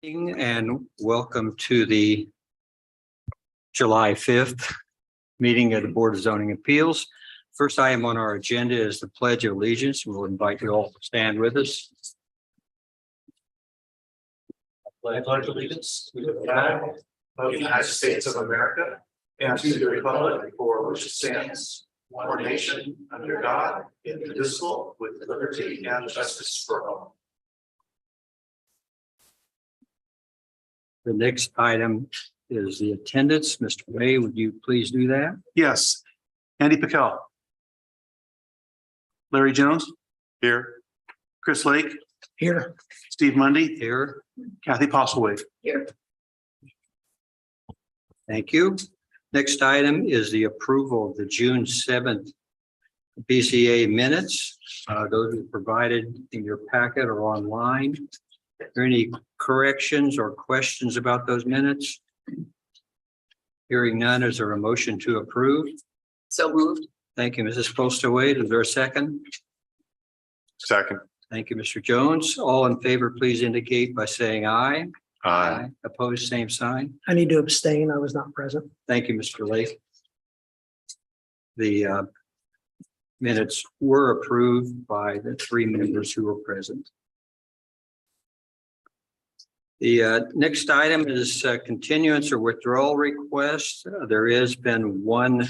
And welcome to the July 5th meeting of the Board of Zoning Appeals. First item on our agenda is the Pledge of Allegiance. We'll invite you all to stand with us. I pledge allegiance to the flag of the United States of America and to the republic for which it stands, one nation, under God, indivisible, with liberty and justice for all. The next item is the attendance. Mr. Way, would you please do that? Yes. Andy Pickell. Larry Jones. Here. Chris Lake. Here. Steve Mundy. Here. Kathy Postlethwaite. Here. Thank you. Next item is the approval of the June 7th BZA minutes. Those are provided in your packet or online. Are there any corrections or questions about those minutes? Hearing none, is there a motion to approve? So moved. Thank you, Mrs. Postlethwaite. Is there a second? Second. Thank you, Mr. Jones. All in favor, please indicate by saying aye. Aye. Opposed, same sign. I need to abstain. I was not present. Thank you, Mr. Lake. The minutes were approved by the 3 members who were present. The next item is continuance or withdrawal request. There has been one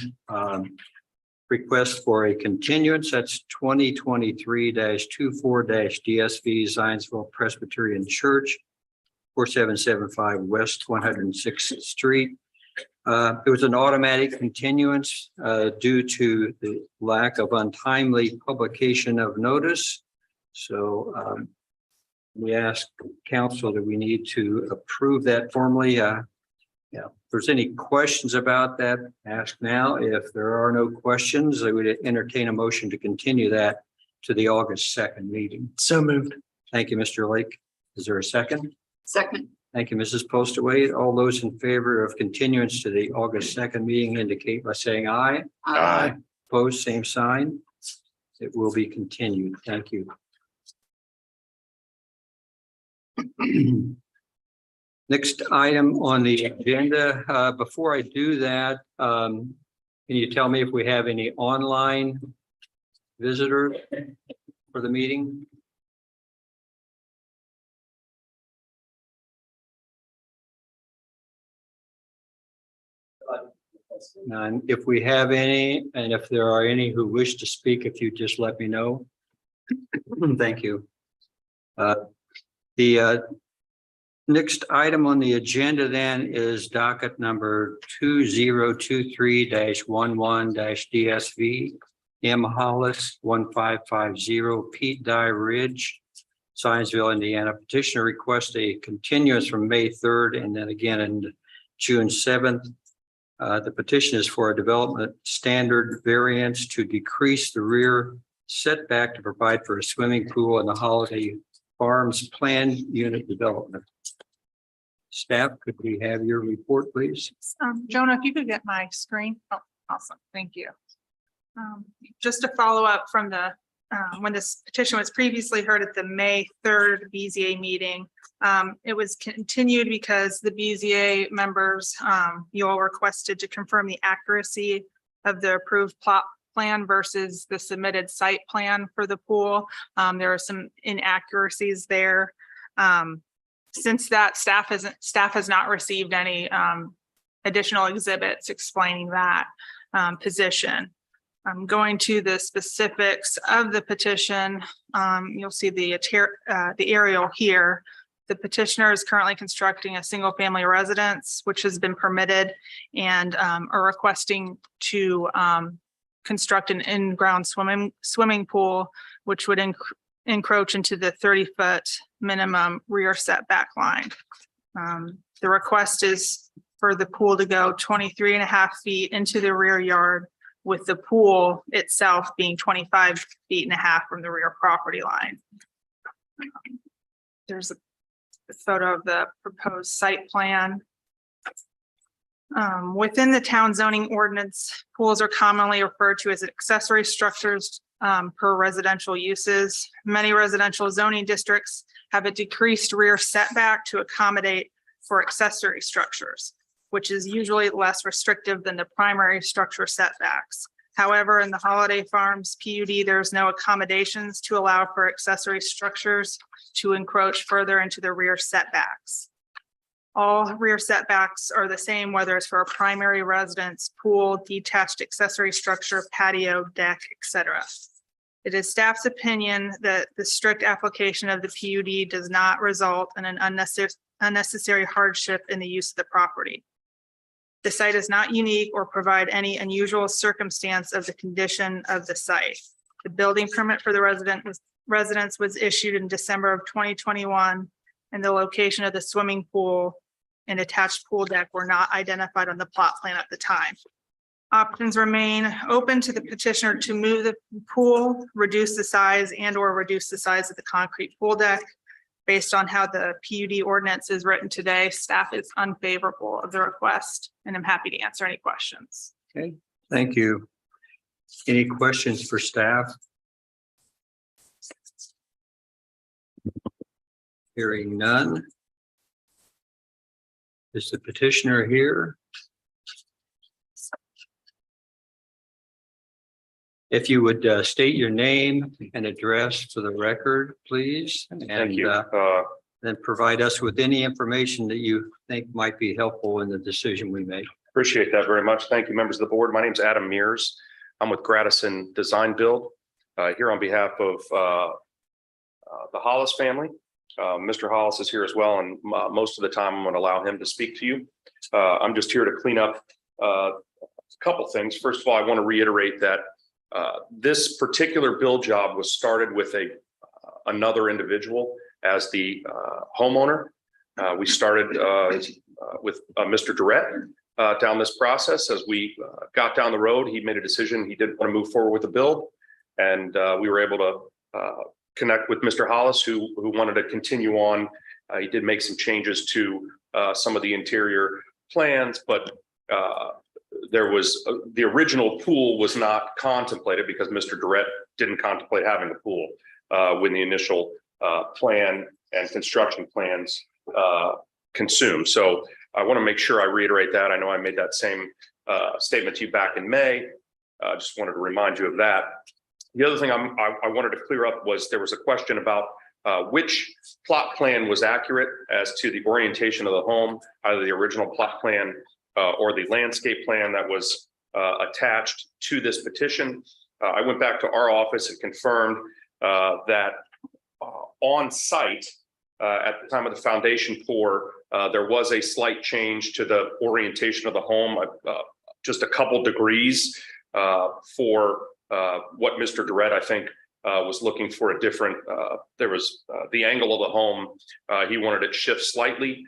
request for a continuance. That's 2023-24-DSV Zionsville Presbyterian Church, 4775 West 106th Street. It was an automatic continuance due to the lack of untimely publication of notice. So we ask council that we need to approve that formally. If there's any questions about that, ask now. If there are no questions, I would entertain a motion to continue that to the August 2nd meeting. So moved. Thank you, Mr. Lake. Is there a second? Second. Thank you, Mrs. Postlethwaite. All those in favor of continuance to the August 2nd meeting indicate by saying aye. Aye. Opposed, same sign. It will be continued. Thank you. Next item on the agenda. Before I do that, can you tell me if we have any online visitors for the meeting? None. If we have any, and if there are any who wish to speak, if you just let me know. Thank you. The next item on the agenda then is docket number 2023-11-DSV M. Hollis 1550 Pete Dye Ridge, Zionsville, Indiana. Petitioner requests a continuance from May 3rd and then again in June 7th. The petition is for a development standard variance to decrease the rear setback to provide for a swimming pool in the Holiday Farms planned unit development. Staff, could we have your report, please? Jonah, if you could get my screen. Oh, awesome. Thank you. Just to follow up from the when this petition was previously heard at the May 3rd BZA meeting, it was continued because the BZA members, you all requested to confirm the accuracy of the approved plot plan versus the submitted site plan for the pool. There are some inaccuracies there. Since that, staff has not received any additional exhibits explaining that position. Going to the specifics of the petition, you'll see the aerial here. The petitioner is currently constructing a single family residence, which has been permitted, and are requesting to construct an in-ground swimming pool, which would encroach into the 30-foot minimum rear setback line. The request is for the pool to go 23.5 feet into the rear yard, with the pool itself being 25.5 feet from the rear property line. There's a photo of the proposed site plan. Within the town zoning ordinance, pools are commonly referred to as accessory structures per residential uses. Many residential zoning districts have a decreased rear setback to accommodate for accessory structures, which is usually less restrictive than the primary structure setbacks. However, in the Holiday Farms PUD, there's no accommodations to allow for accessory structures to encroach further into the rear setbacks. All rear setbacks are the same, whether it's for a primary residence, pool, detached accessory structure, patio, deck, etc. It is staff's opinion that the strict application of the PUD does not result in an unnecessary hardship in the use of the property. The site is not unique or provide any unusual circumstance of the condition of the site. The building permit for the residence was issued in December of 2021, and the location of the swimming pool and attached pool deck were not identified on the plot plan at the time. Options remain open to the petitioner to move the pool, reduce the size and/or reduce the size of the concrete pool deck. Based on how the PUD ordinance is written today, staff is unfavorable of the request, and I'm happy to answer any questions. Okay, thank you. Any questions for staff? Hearing none. Is the petitioner here? If you would state your name and address for the record, please. Thank you. Then provide us with any information that you think might be helpful in the decision we make. Appreciate that very much. Thank you, members of the board. My name is Adam Mears. I'm with Gradison Design Build here on behalf of the Hollis family. Mr. Hollis is here as well, and most of the time I'm going to allow him to speak to you. I'm just here to clean up a couple things. First of all, I want to reiterate that this particular build job was started with another individual as the homeowner. We started with Mr. Durrett down this process. As we got down the road, he made a decision he didn't want to move forward with the build, and we were able to connect with Mr. Hollis, who wanted to continue on. He did make some changes to some of the interior plans, but there was the original pool was not contemplated because Mr. Durrett didn't contemplate having a pool when the initial plan and construction plans consumed. So I want to make sure I reiterate that. I know I made that same statement to you back in May. I just wanted to remind you of that. The other thing I wanted to clear up was there was a question about which plot plan was accurate as to the orientation of the home, either the original plot plan or the landscape plan that was attached to this petition. I went back to our office and confirmed that on site at the time of the foundation pour, there was a slight change to the orientation of the home, just a couple degrees for what Mr. Durrett, I think, was looking for a different, there was the angle of the home. He wanted it shift slightly.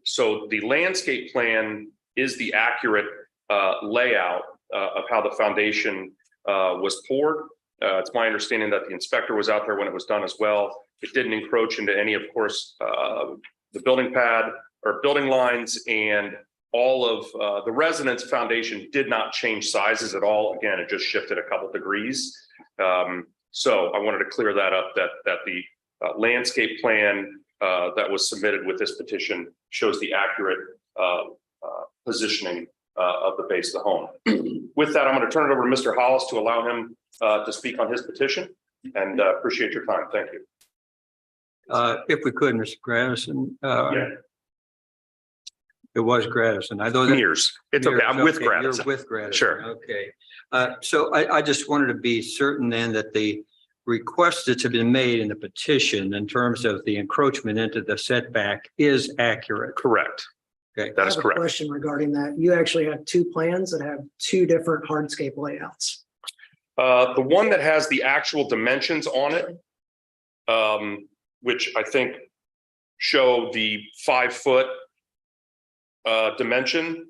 So the landscape plan is the accurate layout of how the foundation was poured. It's my understanding that the inspector was out there when it was done as well. It didn't encroach into any, of course, the building pad or building lines, and all of the residence foundation did not change sizes at all. Again, it just shifted a couple degrees. So I wanted to clear that up, that the landscape plan that was submitted with this petition shows the accurate positioning of the base of the home. With that, I'm going to turn it over to Mr. Hollis to allow him to speak on his petition, and appreciate your time. Thank you. If we could, Mr. Gradison. Yeah. It was Gradison. I know that. Mears. It's okay. I'm with Okay, Gradison. You're with Gradison. Sure. Okay. So I just wanted to be certain then that the request that's been made in the petition in terms of the encroachment into the setback is accurate. Correct. Okay. That I is have a correct. question regarding that. You actually have two plans that have two different hardscape layouts. The one that has the actual dimensions on it, which I think show the 5 foot dimension,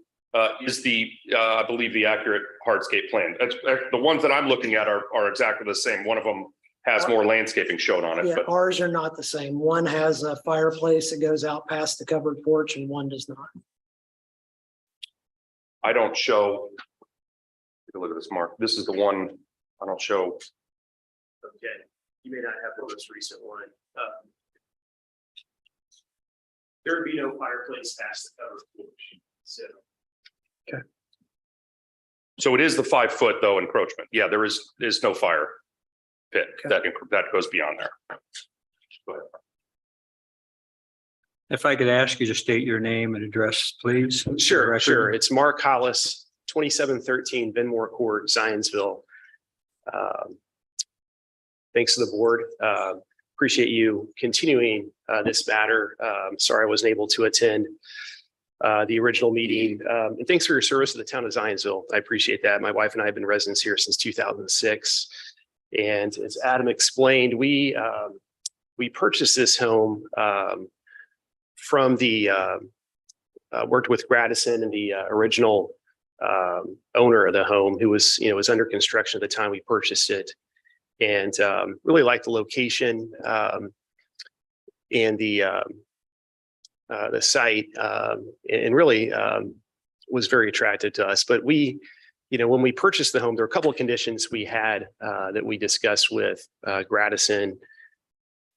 is the, I believe, the accurate hardscape plan. The ones that I'm looking at are exactly the same. One of them has more landscaping shown on it, Yeah, but ours are not the same. One has a fireplace that goes out past the covered porch and one does not. I don't show. Take a look at this, Mark. This is the one I don't show. Okay, you may not have the most recent one. There would be no fireplace past the covered porch, so. So it is the 5 foot though encroachment. Yeah, there's no fire pit that goes beyond there. Go ahead. If I could ask you to state your name and address, please. Sure. It's Mark Hollis, 2713 Benmore Court, Zionsville. Thanks to the board. Appreciate you continuing this matter. Sorry I wasn't able to attend the original meeting. And thanks for your service to the town of Zionsville. I appreciate that. My wife and I have been residents here since 2006. And as Adam explained, we purchased this home from the worked with Gradison and the original owner of the home, who was under construction at the time we purchased it, and really liked the location and the site, and really was very attractive to us. But we, when we purchased the home, there were a couple of conditions we had that we discussed with Gradison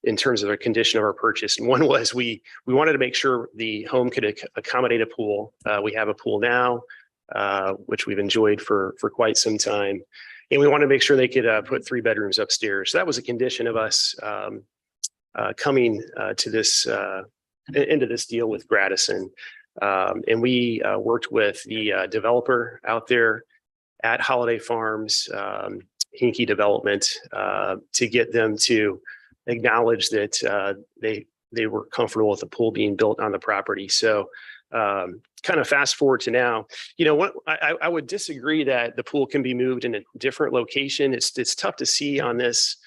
in terms of the condition of our purchase. And one was we wanted to make sure the home could accommodate a pool. We have a pool now, which we've enjoyed for quite some time. And we wanted to make sure they could put 3 bedrooms upstairs. So that was a condition of us coming to this into this deal with Gradison. And we worked with the developer out there at Holiday Farms, Hinkie Development, to get them to acknowledge that they were comfortable with the pool being built on the property. So kind of fast forward to now, what I would disagree that the pool can be moved in a different location. It's tough to see on this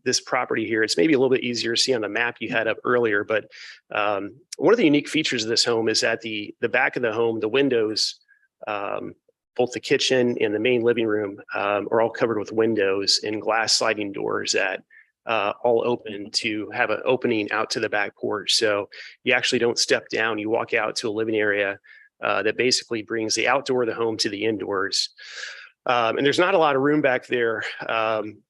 this property here. It's maybe a little bit easier to see on the map you had up earlier, but one of the unique features of this home is that the back of the home, the windows, both the kitchen and the main living room, are all covered with windows and glass sliding doors that all open to have an opening out to the back porch. So you actually don't step down, you walk out to a living area that basically brings the outdoor of the home to the indoors. And there's not a lot of room back there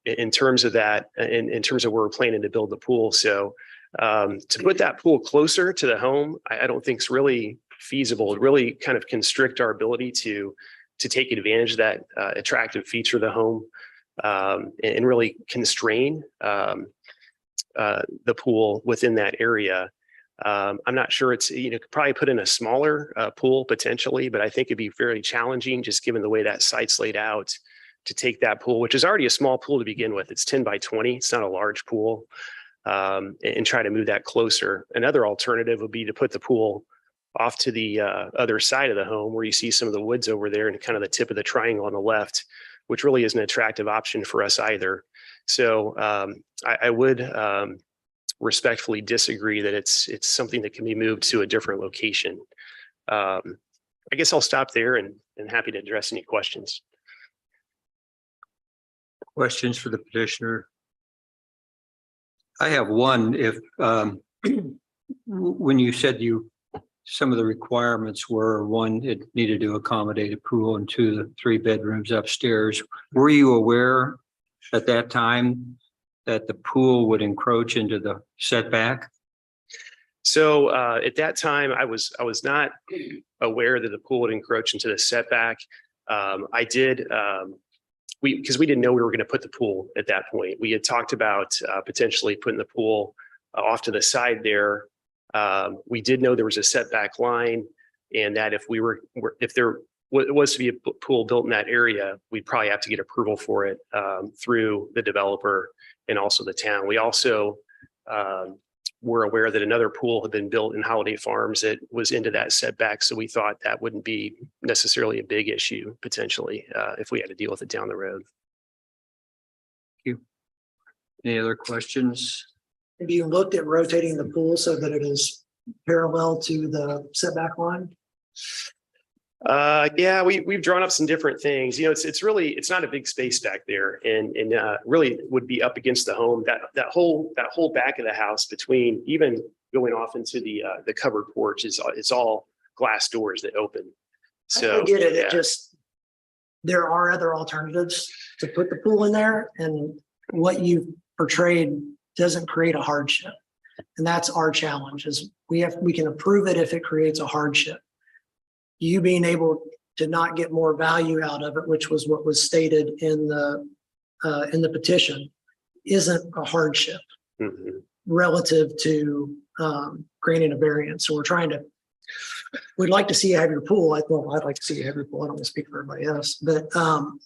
in terms of that, in terms of where we're planning to build the pool. So to put that pool closer to the home, I don't think is really feasible. It really kind of constrict our ability to take advantage of that attractive feature of the home. And really constrain the pool within that area. I'm not sure it's, could probably put in a smaller pool potentially, but I think it'd be fairly challenging just given the way that site's laid out to take that pool, which is already a small pool to begin with. It's 10 by 20. It's not a large pool, and try to move that closer. Another alternative would be to put the pool off to the other side of the home where you see some of the woods over there and kind of the tip of the triangle on the left, which really isn't an attractive option for us either. So I would respectfully disagree that it's something that can be moved to a different location. I guess I'll stop there and happy to address any questions. Questions for the petitioner? I have one. If when you said some of the requirements were, 1, it needed to accommodate a pool, and 2, the 3 bedrooms upstairs. Were you aware at that time that the pool would encroach into the setback? So at that time, I was not aware that the pool would encroach into the setback. I did, because we didn't know we were going to put the pool at that point. We had talked about potentially putting the pool off to the side there. We did know there was a setback line, and that if there was to be a pool built in that area, we'd probably have to get approval for it through the developer and also the town. We also were aware that another pool had been built in Holiday Farms that was into that setback, so we thought that wouldn't be necessarily a big issue potentially if we had to deal with it down the road. Thank you. Any other questions? Have you looked at rotating the pool so that it is parallel to the setback line? Yeah, we've drawn up some different things. It's not a big space back there, and really would be up against the home. That whole back of the house, between even going off into the covered porch, it's all glass doors that open. So I get it. yeah. It just there are other alternatives to put the pool in there, and what you've portrayed doesn't create a hardship. And that's our challenge is we can approve it if it creates a hardship. You being able to not get more value out of it, which was what was stated in the petition, isn't a hardship relative to granting a variance. So we'd like to see you have your pool. I'd like to see you have your pool. I don't want to speak for everybody else, but I'm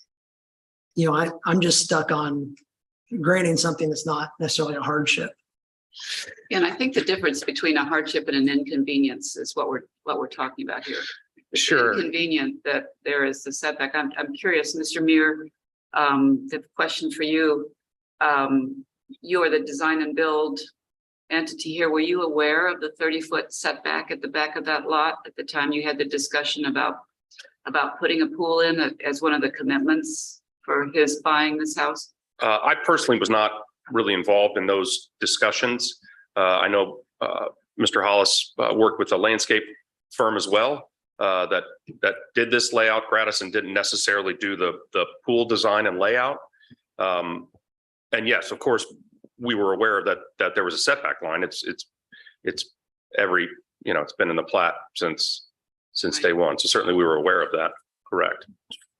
just stuck on granting something that's not necessarily a hardship. And I think the difference between a hardship and an inconvenience is what we're talking about here. It's Sure. inconvenient that there is the setback. I'm curious, Mr. Muir, the question for you. You are the design and build entity here. Were you aware of the 30-foot setback at the back of that lot at the time you had the discussion about putting a pool in as one of the commitments for his buying this house? I personally was not really involved in those discussions. I know Mr. Hollis worked with a landscape firm as well that did this layout. Gradison didn't necessarily do the pool design and layout. And yes, of course, we were aware that there was a setback line. It's every, it's been in the plat since day one. So certainly we were aware of that. Correct.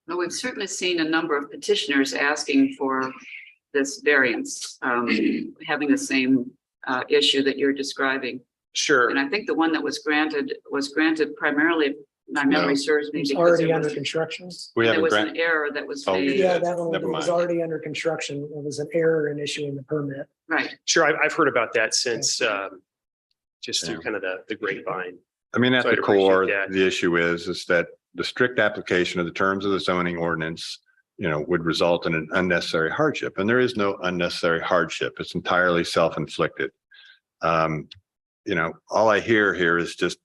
Well, we've certainly seen a number of petitioners asking for this variance, having the same issue that you're describing. Sure. And I think the one that was granted primarily, my memory serves me. It's because already there under was- construction. We There haven't was an granted, error that was Oh, made. Yeah, that one Never was mind. already under construction. It was an error in issuing the permit. Right. Sure. I've heard about that since just through Yeah. kind of the grapevine. I mean, at So I'd the core, appreciate that. the issue is that the strict application of the terms of the zoning ordinance, would result in an unnecessary hardship. And there is no unnecessary hardship. It's entirely self-inflicted. All I hear here is just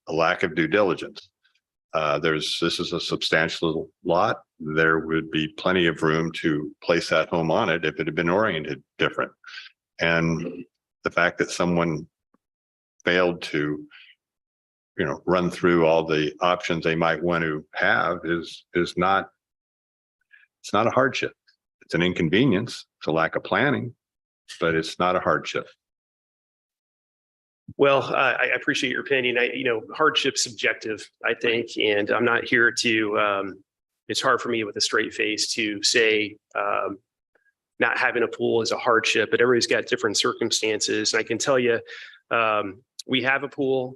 a lack of due diligence. This is a substantial lot. There would be plenty of room to place that home on it if it had been oriented different. And the fact that someone failed to, run through all the options they might want to have is not, it's not a hardship. It's an inconvenience. It's a lack of planning, but it's not a hardship. Well, I appreciate your opinion. Hardship's subjective, I think, and I'm not here to, it's hard for me with a straight face to say not having a pool is a hardship, but everybody's got different circumstances. And I can tell you, we have a pool.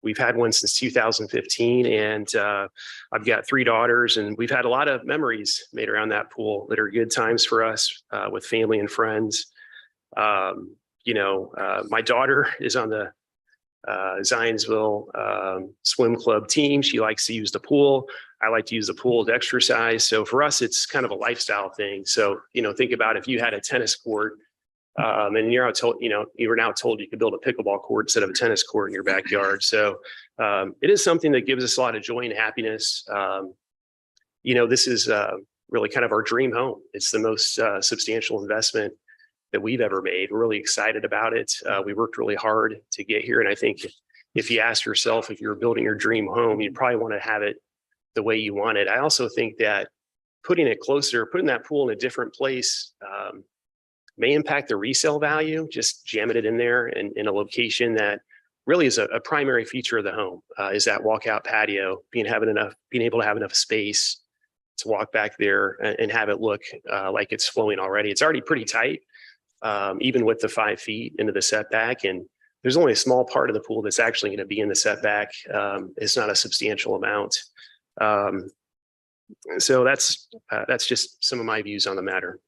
We've had one since 2015, and I've got 3 daughters, and we've had a lot of memories made around that pool that are good times for us with family and friends. My daughter is on the Zionsville swim club team. She likes to use the pool. I like to use the pool to exercise. So for us, it's kind of a lifestyle thing. So, think about if you had a tennis court and you were now told you could build a pickleball court instead of a tennis court in your backyard. So it is something that gives us a lot of joy and happiness. This is really kind of our dream home. It's the most substantial investment that we've ever made. We're really excited about it. We worked really hard to get here. And I think if you ask yourself, if you're building your dream home, you'd probably want to have it the way you want it. I also think that putting that pool in a different place may impact the resale value, just jamming it in there and in a location that really is a primary feature of the home, is that walkout patio, being able to have enough space to walk back there and have it look like it's flowing already. It's already pretty tight, even with the 5 feet into the setback. And there's only a small part of the pool that's actually going to be in the setback. It's not a substantial amount. So that's just some of my views on the matter.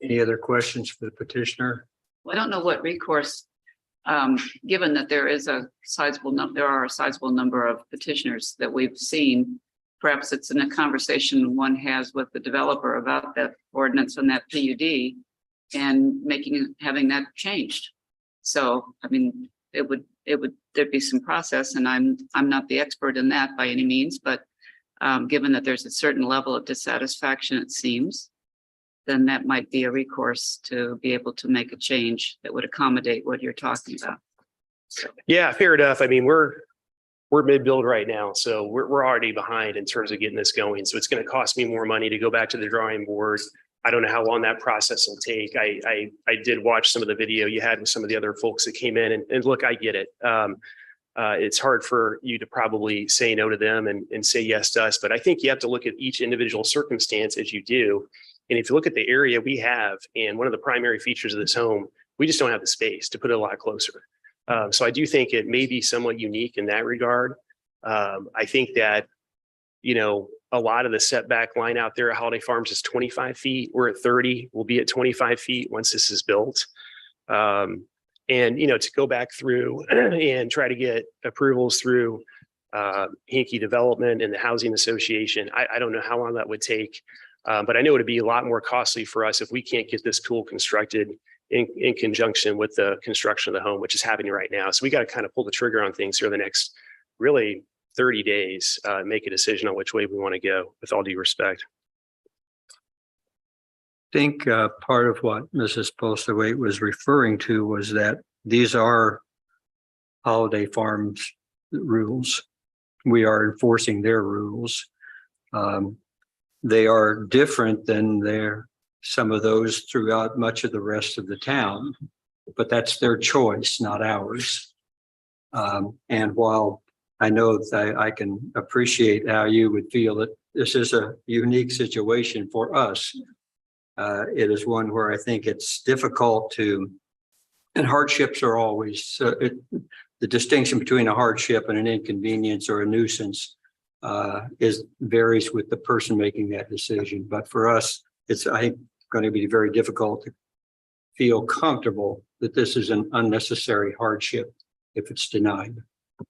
Any other questions for the petitioner? Well, I don't know what recourse, given that there are a sizable number of petitioners that we've seen. Perhaps it's in a conversation one has with the developer about that ordinance and that PUD and having that changed. So, there'd be some process, and I'm not the expert in that by any means, but given that there's a certain level of dissatisfaction, it seems, then that might be a recourse to be able to make a change that would accommodate what you're talking about. Yeah, fair enough. we're mid-build right now, so we're already behind in terms of getting this going. So it's going to cost me more money to go back to the drawing board. I don't know how long that process will take. I did watch some of the video you had with some of the other folks that came in, and look, I get it. It's hard for you to probably say no to them and say yes to us, but I think you have to look at each individual circumstance as you do. And if you look at the area we have, and one of the primary features of this home, we just don't have the space to put it a lot closer. So I do think it may be somewhat unique in that regard. I think that, you know, a lot of the setback line out there at Holiday Farms is 25 feet. We're at 30. We'll be at 25 feet once this is built. And, you know, to go back through and try to get approvals through Hinkie Development and the Housing Association, I don't know how long that would take. But I know it'd be a lot more costly for us if we can't get this pool constructed in conjunction with the construction of the home, which is happening right now. So we got to kind of pull the trigger on things here the next really 30 days, make a decision on which way we want to go, with all due respect. I think part of what Mrs. Postlewaite was referring to was that these are Holiday Farms rules. We are enforcing their rules. They are different than some of those throughout much of the rest of the town, but that's their choice, not ours. And while I know that I can appreciate how you would feel that this is a unique situation for us, it is one where I think it's difficult to, and hardships are always, the distinction between a hardship and an inconvenience or a nuisance varies with the person making that decision. But for us, it's, I think, going to be very difficult to feel comfortable that this is an unnecessary hardship if it's denied. I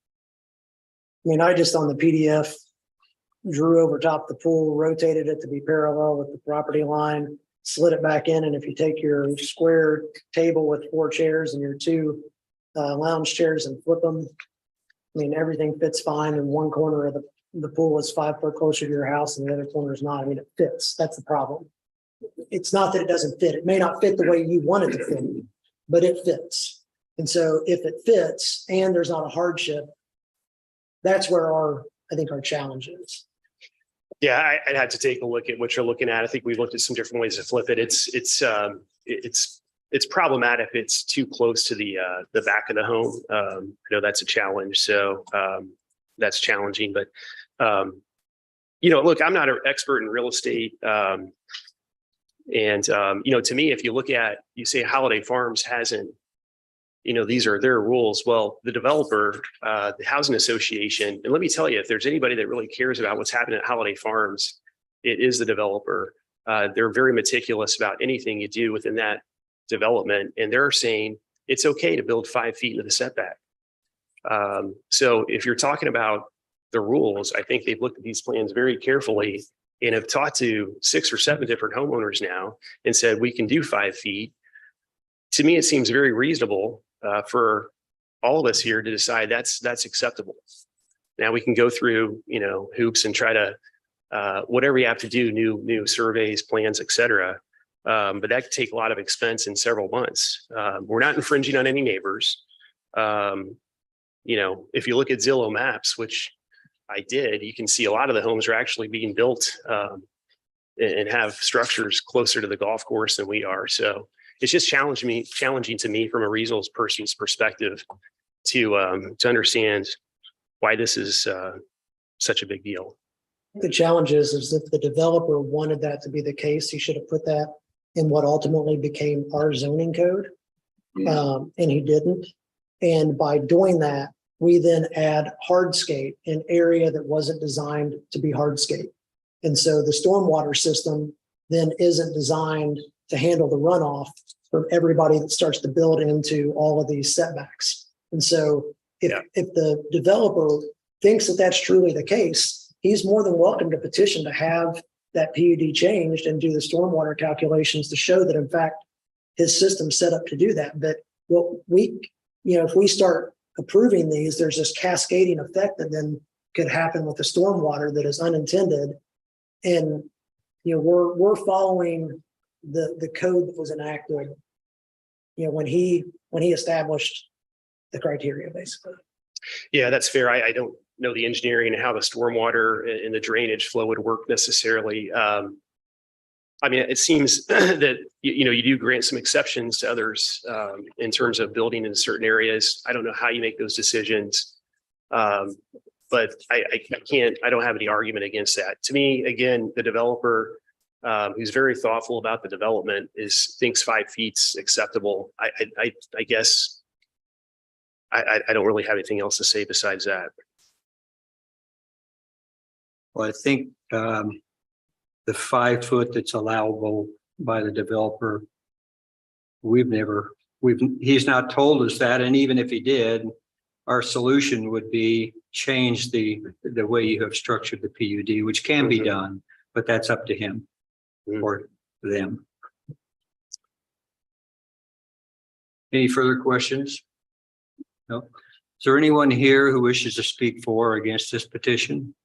mean, I just on the PDF drew over top the pool, rotated it to be parallel with the property line, slid it back in. And if you take your square table with 4 chairs and your 2 lounge chairs and flip them, I mean, everything fits fine. In one corner of the pool is 5 foot closer to your house and the other corner is not. I mean, it fits. That's the problem. It's not that it doesn't fit. It may not fit the way you want it to fit, but it fits. And so if it fits and there's not a hardship, that's where I think our challenge is. Yeah, I'd have to take a look at what you're looking at. I think we've looked at some different ways to flip it. It's problematic if it's too close to the back of the home. I know that's a challenge. So that's challenging, but you know, look, I'm not an expert in real estate. And you know, to me, if you look at, you say Holiday Farms hasn't, you know, these are their rules. Well, the developer, the housing association, and let me tell you, if there's anybody that really cares about what's happening at Holiday Farms, it is the developer. They're very meticulous about anything you do within that development. And they're saying it's okay to build 5 feet into the setback. So if you're talking about the rules, I think they've looked at these plans very carefully and have talked to 6 or 7 different homeowners now and said, we can do 5 feet. To me, it seems very reasonable for all of us here to decide that's acceptable. Now we can go through, you know, hoops and try to whatever you have to do, new surveys, plans, et cetera. But that could take a lot of expense in several months. We're not infringing on any neighbors. You know, if you look at Zillow Maps, which I did, you can see a lot of the homes are actually being built and have structures closer to the golf course than we are. So it's just challenging to me from a resource person's perspective to understand why this is such a big deal. The challenge is if the developer wanted that to be the case, he should have put that in what ultimately became our zoning code. And he didn't. And by doing that, we then add hardscape, an area that wasn't designed to be hardscape. And so the stormwater system then isn't designed to handle the runoff from everybody that starts to build into all of these setbacks. And so if the developer thinks that that's truly the case, he's more than welcome to petition to have that PUD changed and do the stormwater calculations to show that, in fact, his system's set up to do that. But if we start approving these, there's this cascading effect that then could happen with the stormwater that is unintended. And, you know, we're following the code that was enacted, you know, when he established the criteria, basically. Yeah, that's fair. I don't know the engineering and how the stormwater and the drainage flow would work necessarily. I mean, it seems that, you do grant some exceptions to others in terms of building in certain areas. I don't know how you make those decisions. But I don't have any argument against that. To me, again, the developer who's very thoughtful about the development thinks 5 feet's acceptable. I guess I don't really have anything else to say besides that. Well, I think the 5 foot that's allowable by the developer, he's not told us that. And even if he did, our solution would be change the way you have structured the PUD, which can be done, but that's up to him or them. Any further questions? No. Is there anyone here who wishes to speak for or against this petition?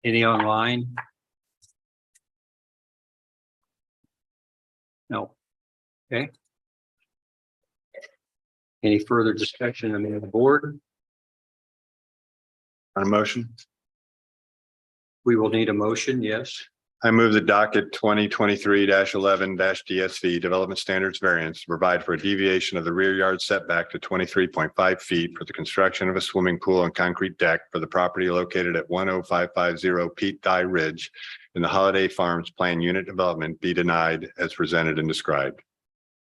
Any online? No. Okay. Any further discussion on the board? On a motion, We will need a motion, yes. I move the docket 2023-11-DSV Development Standards Variance to provide for a deviation of the rear yard setback to 23.5 feet for the construction of a swimming pool and concrete deck for the property located at 10550 Pete Dye Ridge in the Holiday Farms Plan Unit Development be denied as presented and described.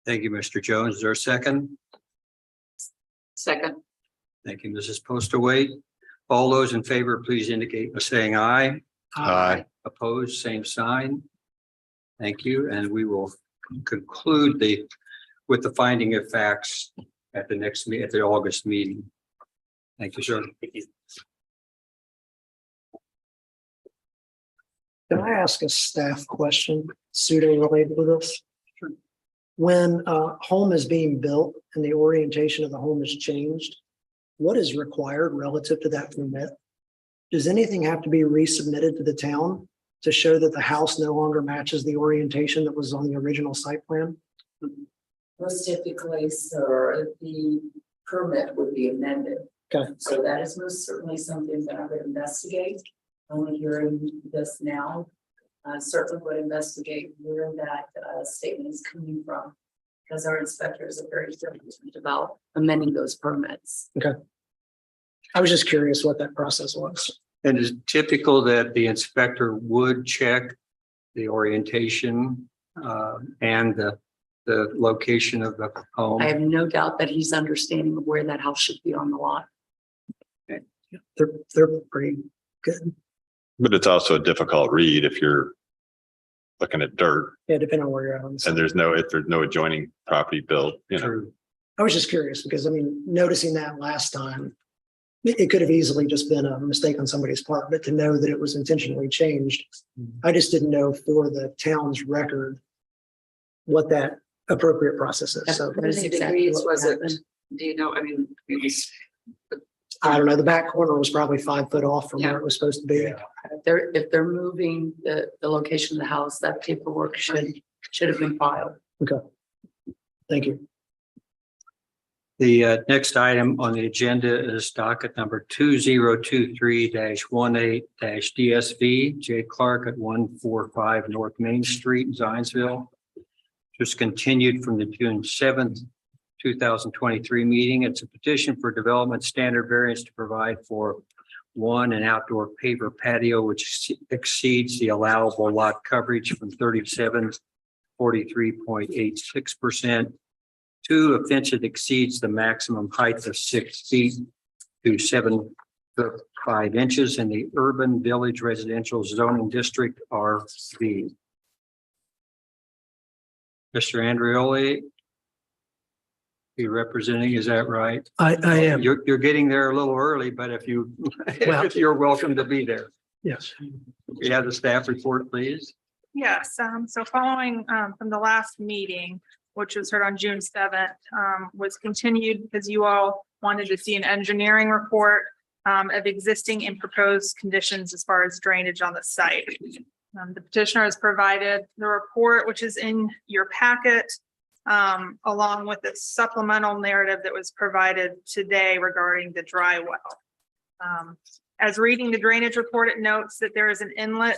Thank you, Mr. Jones. Is there a second? Second. Thank you, Mrs. Postaway. All those in favor, please indicate by saying aye. Aye. Opposed, same sign. Thank you. And we will conclude with the finding of facts at the August meeting. Thank you, sir. Thank you. Can I ask a staff question pseudo related to this? Sure. When a home is being built and the orientation of the home is changed, what is required relative to that permit? Does anything have to be resubmitted to the town to show that the house no longer matches the orientation that was on the original site plan? Most typically, sir, the permit would be amended. Okay. So that is most certainly something that I would investigate. Only hearing this now, certainly would investigate where that statement is coming from. Because our inspectors are very diligent about amending those permits. I was just curious what that process was. And it's typical that the inspector would check the orientation and the location of the home. I have no doubt that he's understanding of where that house should be on the lot. They're pretty good. But it's also a difficult read if you're looking at dirt Yeah, depending on where you're at. On the site. and if there's no adjoining property built, True. I was just curious because I mean, noticing that last time, it could have easily just been a mistake on somebody's part, but to know that it was intentionally changed, I just didn't know for the town's record what that appropriate process is. So That is How many exactly degrees what was it? happened. Do you know? I mean, it was, I don't know, the back corner was probably 5 foot off from Yeah. where it was supposed to be. If they're moving the location of the house, that paperwork should have been filed. Okay. Thank you. The next item on the agenda is docket number 2023-18-DSV, J. Clark at 145 North Main Street, Zionsville. Just continued from the June 7th, 2023 meeting. It's a petition for development standard variance to provide for an outdoor paver patio, which exceeds the allowable lot coverage from 37 to 43.86%. 2, a fence that exceeds the maximum height of 6 feet to 7 foot 5 inches in the urban village residential zoning district RV. Mr. Andreoli, you're representing, is that right? I am. You're getting there a little early, but if you're welcome to be there. Yes. You have the staff report, please. Yes, so following from the last meeting, which was heard on June 7th, was continued because you all wanted to see an engineering report of existing and proposed conditions as far as drainage on the site. The petitioner has provided the report, which is in your packet, along with the supplemental narrative that was provided today regarding the dry well. As reading the drainage report, it notes that there is an inlet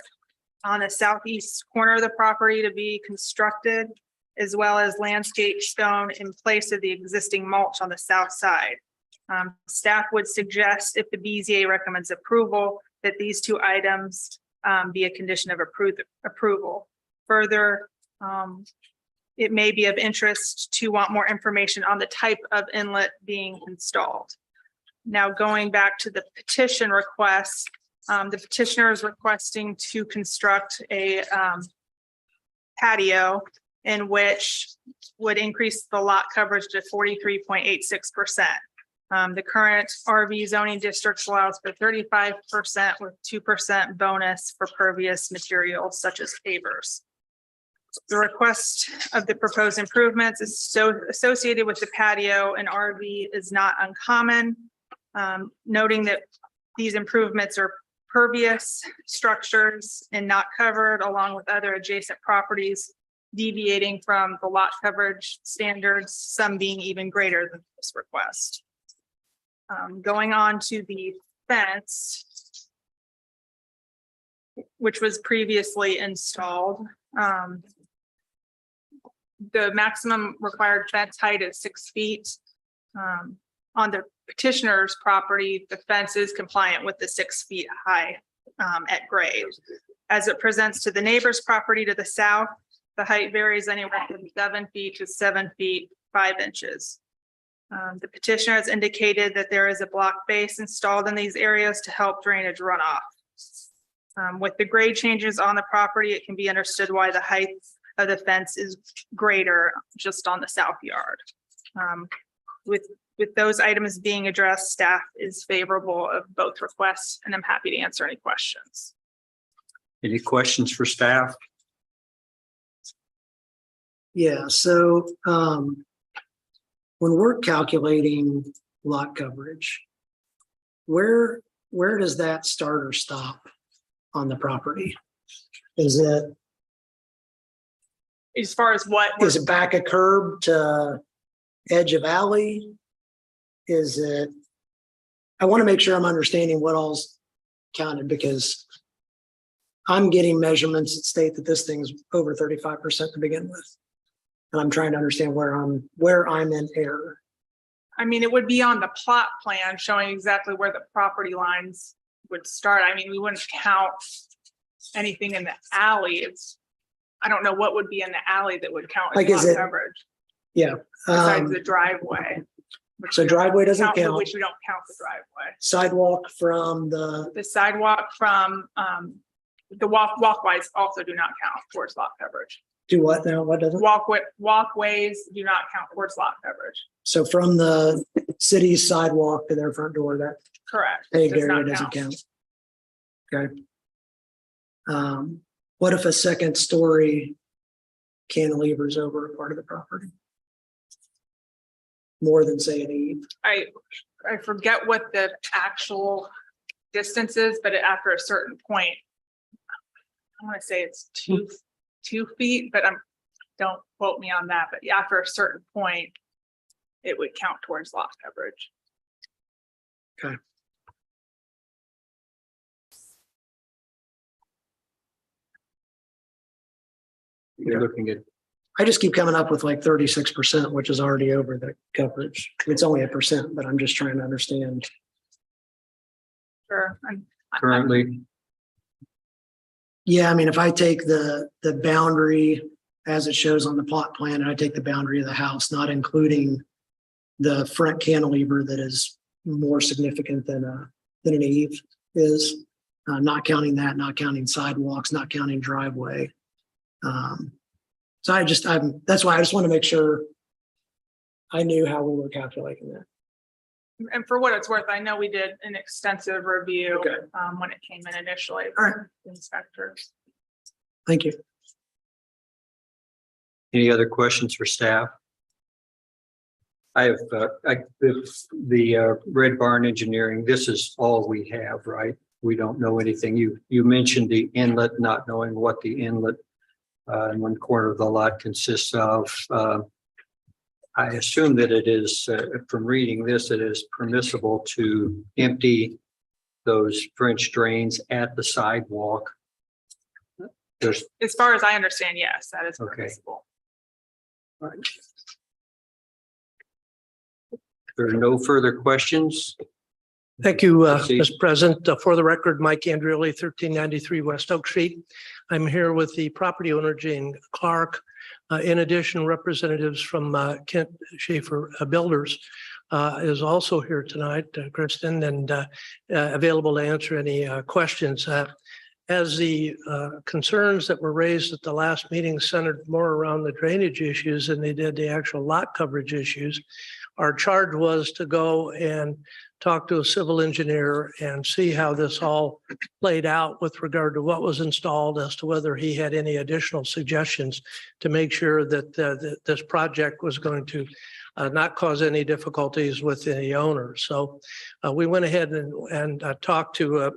on the southeast corner of the property to be constructed, as well as landscape stone in place of the existing mulch on the south side. Staff would suggest, if the BZA recommends approval, that these two items be a condition of approval. Further, it may be of interest to want more information on the type of inlet being installed. Now, going back to the petition request, the petitioner is requesting to construct a patio in which would increase the lot coverage to 43.86%. The current RV zoning district allows for 35% with 2% bonus for pervious materials such as pavers. The request of the proposed improvements is so associated with the patio and RV is not uncommon. Noting that these improvements are pervious structures and not covered, along with other adjacent properties deviating from the lot coverage standards, some being even greater than this request. Going on to the fence, which was previously installed. The maximum required fence height is 6 feet. On the petitioner's property, the fence is compliant with the 6 feet high at grade. As it presents to the neighbor's property to the south, the height varies anywhere from 7 feet to 7 feet 5 inches. The petitioner has indicated that there is a block base installed in these areas to help drainage runoff. With the grade changes on the property, it can be understood why the height of the fence is greater just on the south yard. With those items being addressed, staff is favorable of both requests, and I'm happy to answer any questions. Any questions for staff? Yeah, so when we're calculating lot coverage, where does that start or stop on the property? Is it As far as what? is it back a curb to edge of alley? Is it, I want to make sure I'm understanding what all's counted, because I'm getting measurements that state that this thing's over 35% to begin with. And I'm trying to understand where I'm in error. I mean, it would be on the plot plan showing exactly where the property lines would start. I mean, we wouldn't count anything in the alley. I don't know what would be in the alley that would count as lot coverage. Yeah. Besides the driveway. So driveway doesn't count. Which we don't count the driveway. Sidewalk from the sidewalk from the walkways also do not count towards lot coverage. do what now? What doesn't? Walkways do not count towards lot coverage. So from the city's sidewalk to their front door, that Correct. paved Does area not doesn't count. Okay. What if a second story cantilever is over a part of the property? More than say an eve. I forget what the actual distance is, but after a certain point, I want to say it's two feet, but don't quote me on that. But after a certain point, it would count towards lot coverage. Okay. You're looking at, I just keep coming up with like 36%, which is already over the coverage. It's only 1%, but I'm just trying to understand. Sure. currently, Yeah, I mean, if I take the boundary as it shows on the plot plan, and I take the boundary of the house, not including the front cantilever that is more significant than an eave is, not counting that, not counting sidewalks, not counting driveway. So that's why I just want to make sure I knew how we were calculating that. And for what it's worth, I know we did an extensive review Okay. when it came in initially. All right. Inspectors. Thank you. any other questions for staff? I have, the Red Barn Engineering, this is all we have, right? We don't know anything. You mentioned the inlet, not knowing what the inlet in one corner of the lot consists of. I assume that it is, from reading this, it is permissible to empty those French drains at the sidewalk. There's, As far as I understand, yes, that is Okay. permissible. there are no further questions. Thank you, Proceed. Mr. President. For the record, Mike Andrioli, 1393 West Oak Street. I'm here with the property owner, Jane Clark. In addition, representatives from Kent Schaefer Builders is also here tonight, Kristen, and available to answer any questions. As the concerns that were raised at the last meeting centered more around the drainage issues than they did the actual lot coverage issues, our charge was to go and talk to a civil engineer and see how this all played out with regard to what was installed, as to whether he had any additional suggestions to make sure that this project was going to not cause any difficulties with the owner. So we went ahead and talked to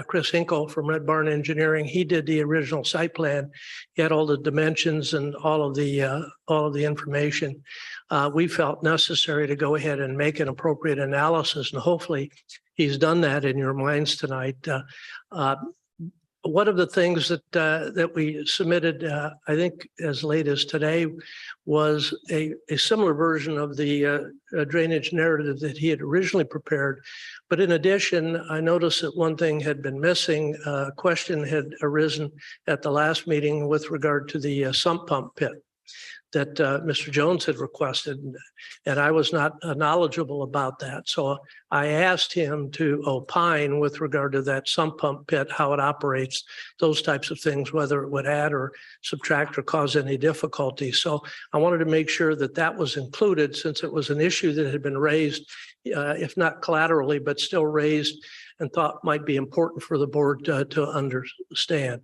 Chris Hinkle from Red Barn Engineering. He did the original site plan. He had all the dimensions and all of the information. We felt necessary to go ahead and make an appropriate analysis, and hopefully he's done that in your minds tonight. One of the things that we submitted, I think as late as today, was a similar version of the drainage narrative that he had originally prepared. But in addition, I noticed that one thing had been missing. A question had arisen at the last meeting with regard to the sump pump pit that Mr. Jones had requested, and I was not knowledgeable about that. So I asked him to opine with regard to that sump pump pit, how it operates, those types of things, whether it would add or subtract or cause any difficulty. So I wanted to make sure that that was included, since it was an issue that had been raised, if not collaterally, but still raised and thought might be important for the board to understand.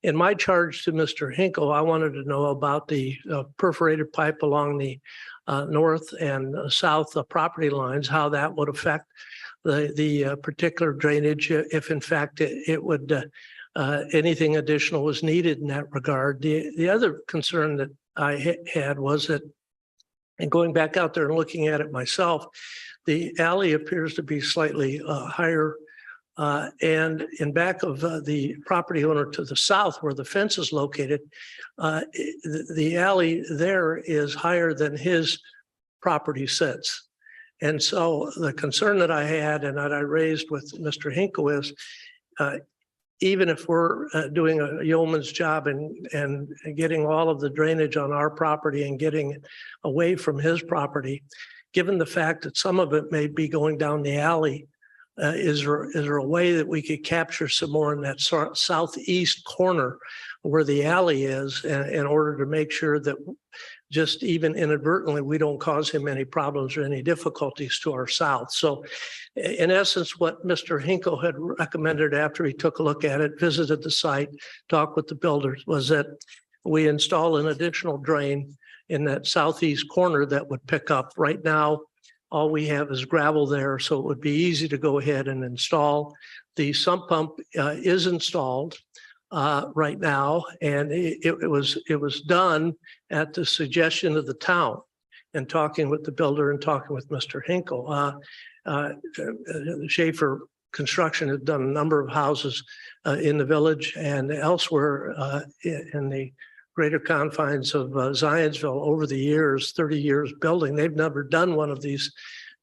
In my charge to Mr. Hinkle, I wanted to know about the perforated pipe along the north and south property lines, how that would affect the particular drainage, if in fact it would, anything additional was needed in that regard. The other concern that I had was that, and going back out there and looking at it myself, the alley appears to be slightly higher. And in back of the property owner to the south, where the fence is located, the alley there is higher than his property sits. And so the concern that I had and that I raised with Mr. Hinkle is, even if we're doing a yeoman's job and getting all of the drainage on our property and getting it away from his property, given the fact that some of it may be going down the alley, is there a way that we could capture some more in that southeast corner where the alley is, in order to make sure that just even inadvertently, we don't cause him any problems or any difficulties to our south? So in essence, what Mr. Hinkle had recommended after he took a look at it, visited the site, talked with the builders, was that we install an additional drain in that southeast corner that would pick up. Right now, all we have is gravel there, so it would be easy to go ahead and install. The sump pump is installed right now, and it was done at the suggestion of the town, and talking with the builder and talking with Mr. Hinkle. Schaefer Construction has done a number of houses in the village and elsewhere in the greater confines of Zionsville over the years, 30 years building. They've never done one of these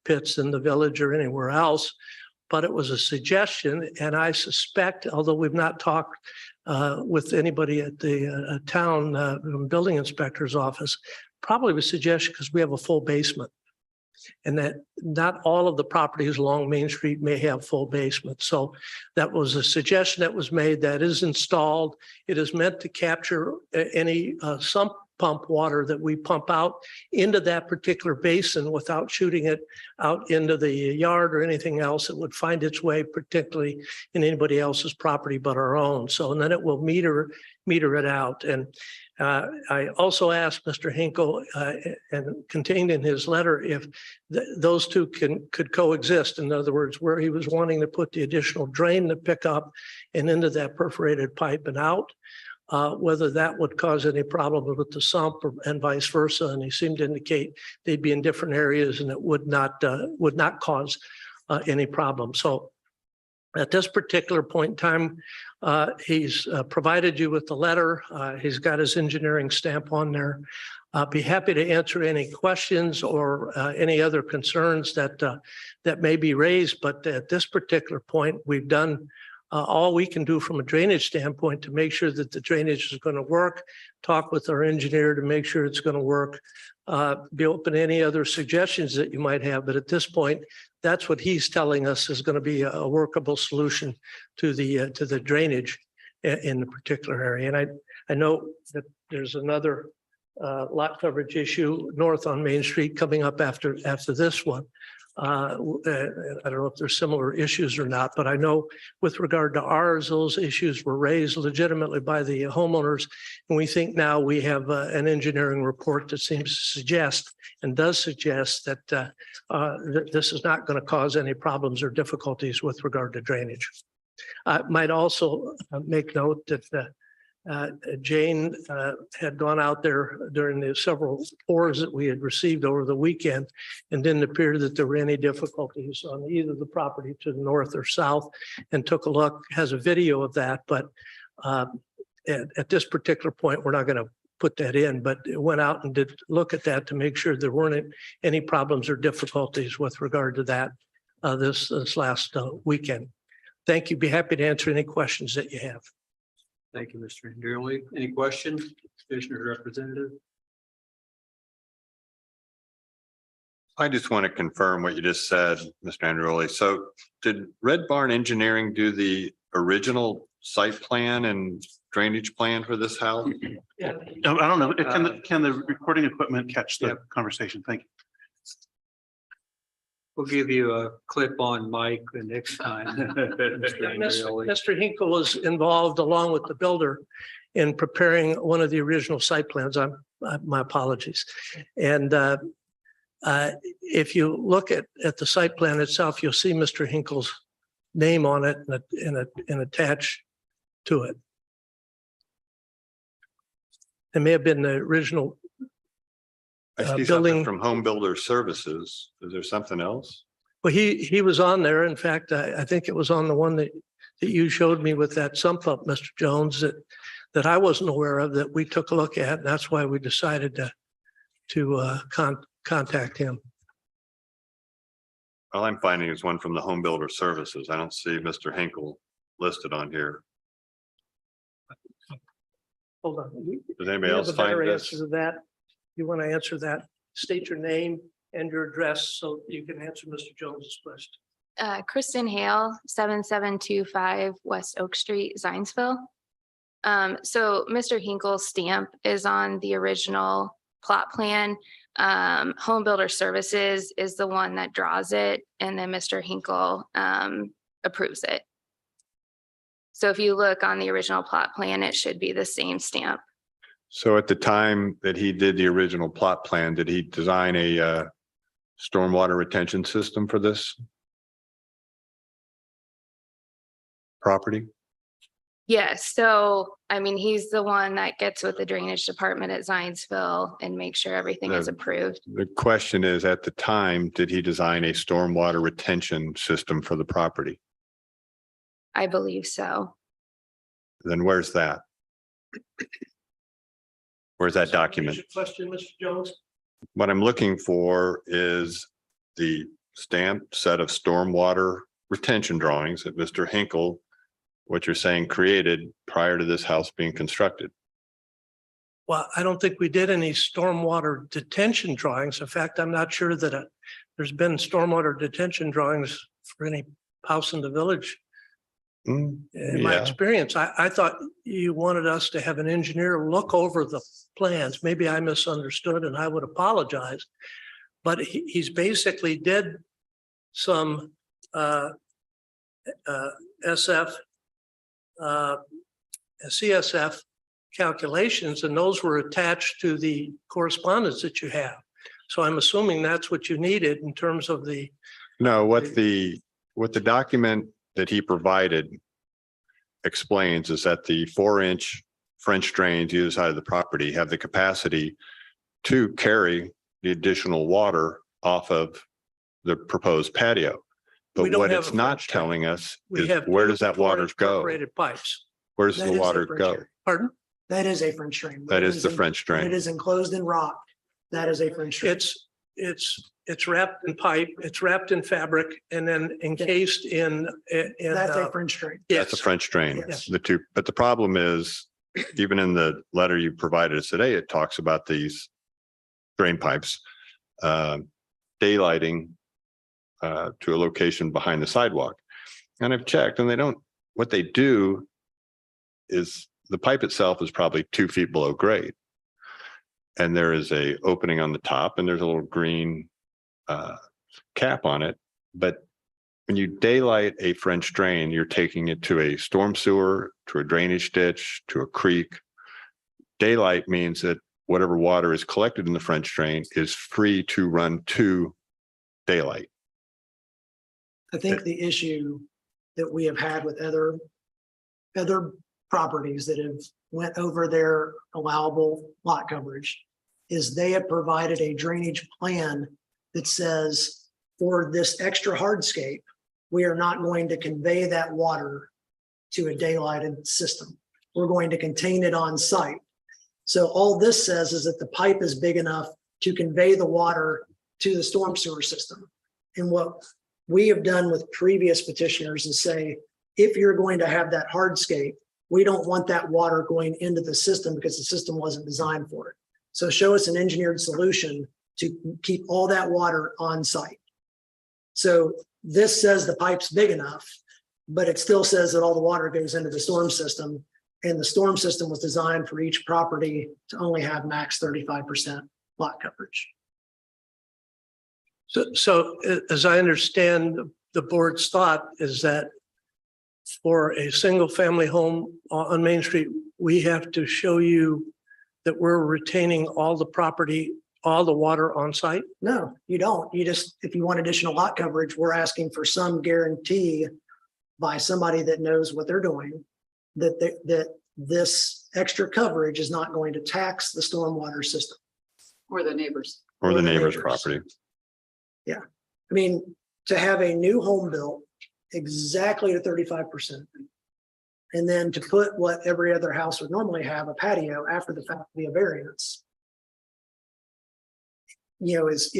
pits in the village or anywhere else, but it was a suggestion. And I suspect, although we've not talked with anybody at the town building inspector's office, probably was a suggestion because we have a full basement, and that not all of the properties along Main Street may have full basements. So that was a suggestion that was made, that is installed. It is meant to capture any sump pump water that we pump out into that particular basin without shooting it out into the yard or anything else. It would find its way particularly in anybody else's property but our own. So, and then it will meter it out. And I also asked Mr. Hinkle, and contained in his letter, if those two could coexist. In other words, where he was wanting to put the additional drain to pick up and into that perforated pipe and out, whether that would cause any problem with the sump and vice versa. And he seemed to indicate they'd be in different areas and it would not cause any problem. So At this particular point in time, he's provided you with the letter. He's got his engineering stamp on there. I'll be happy to answer any questions or any other concerns that may be raised. But at this particular point, we've done all we can do from a drainage standpoint to make sure that the drainage is going to work, talk with our engineer to make sure it's going to work, be open to any other suggestions that you might have. But at this point, that's what he's telling us is going to be a workable solution to the drainage in the particular area. And I know that there's another lot coverage issue north on Main Street coming up after this one. I don't know if there's similar issues or not, but I know with regard to ours, those issues were raised legitimately by the homeowners. And we think now we have an engineering report that seems to suggest and does suggest that this is not going to cause any problems or difficulties with regard to drainage. I might also make note that Jane had gone out there during the several tours that we had received over the weekend and didn't appear that there were any difficulties on either the property to the north or south, and took a look, has a video of that. But at this particular point, we're not going to put that in, but it went out and did look at that to make sure there weren't any problems or difficulties with regard to that this last weekend. Thank you. Be happy to answer any questions that you have. Thank you, Mr. Andreoli. Any questions, Commissioner Representative? I just want to confirm what you just said, Mr. Andreoli. So did Red Barn Engineering do the original site plan and drainage plan for this house? Yeah. I don't know. Can the recording equipment catch the conversation? Thank you. We'll give you a clip on mic the next time. Mr. Andreoli. Mr. Hinkle was involved along with the builder in preparing one of the original site plans. My apologies. And if you look at the site plan itself, you'll see Mr. Hinkle's name on it and attached to it. It may have been the original I see building something from Home Builder Services. Is there something else? Well, he was on there. In fact, I think it was on the one that you showed me with that sump up, Mr. Jones, that I wasn't aware of, that we took a look at. And that's why we decided to contact him. All I'm finding is one from the Home Builder Services. I don't see Mr. Hinkle listed on here. Hold on. Does anybody You else have a better find answer this? to that? You want to answer that? State your name and your address so you can answer Mr. Jones's question. Kristen Hale, 7725 West Oak Street, Zionsville. So Mr. Hinkle's stamp is on the original plot plan. Home Builder Services is the one that draws it, and then Mr. Hinkle approves it. So if you look on the original plot plan, it should be the same stamp. So at the time that he did the original plot plan, did he design a stormwater retention system for this property? Yes, so I mean, he's the one that gets with the drainage department at Zionsville and makes sure everything is approved. The question is, at the time, did he design a stormwater retention system for the property? I believe so. Then where's that? Where's that document? Question, Mr. Jones? What I'm looking for is the stamped set of stormwater retention drawings that Mr. Hinkle, what you're saying, created prior to this house being constructed. Well, I don't think we did any stormwater detention drawings. In fact, I'm not sure that there's been stormwater detention drawings for any house in the village. In my Yeah. experience, I thought you wanted us to have an engineer look over the plans. Maybe I misunderstood and I would apologize. But he's basically did some CSF calculations, and those were attached to the correspondence that you have. So I'm assuming that's what you needed in terms of the. No, what the document that he provided explains is that the 4-inch French drains either side of the property have the capacity to carry the additional water off of the proposed patio. We But don't what have it's a not French drain. telling us We is have where two does that water go? perforated pipes. Where does That the is a water French go? drain. Pardon? That is a French drain. That is the When French it drain. is enclosed in rock, that is a French drain. It's wrapped in pipe, it's wrapped in fabric and then encased in. That's a French drain. That's a French drain. Yes. The two, but the problem is, even in the letter you provided us today, it talks about these drain pipes daylighting to a location behind the sidewalk. And I've checked and they don't, what they do is the pipe itself is probably 2 feet below grade. And there is a opening on the top and there's a little green cap on it. But when you daylight a French drain, you're taking it to a storm sewer, to a drainage ditch, to a creek. Daylight means that whatever water is collected in the French drain is free to run to daylight. I think the issue that we have had with other properties that have went over their allowable lot coverage is they have provided a drainage plan that says for this extra hardscape, we are not going to convey that water to a daylighted system. We're going to contain it on site. So all this says is that the pipe is big enough to convey the water to the storm sewer system. And what we have done with previous petitioners is say, if you're going to have that hardscape, we don't want that water going into the system because the system wasn't designed for it. So show us an engineered solution to keep all that water on site. So this says the pipe's big enough, but it still says that all the water goes into the storm system. And the storm system was designed for each property to only have max 35% lot coverage. So as I understand, the board's thought is that for a single family home on Main Street, we have to show you that we're retaining all the property, all the water on site? No, you don't. You just, if you want additional lot coverage, we're asking for some guarantee by somebody that knows what they're doing, that this extra coverage is not going to tax the stormwater system. Or the neighbors. Or the the neighbor's neighbors. property. Yeah. I mean, to have a new home built exactly to 35%. And then to put what every other house would normally have, a patio after the fact via variance. You know, is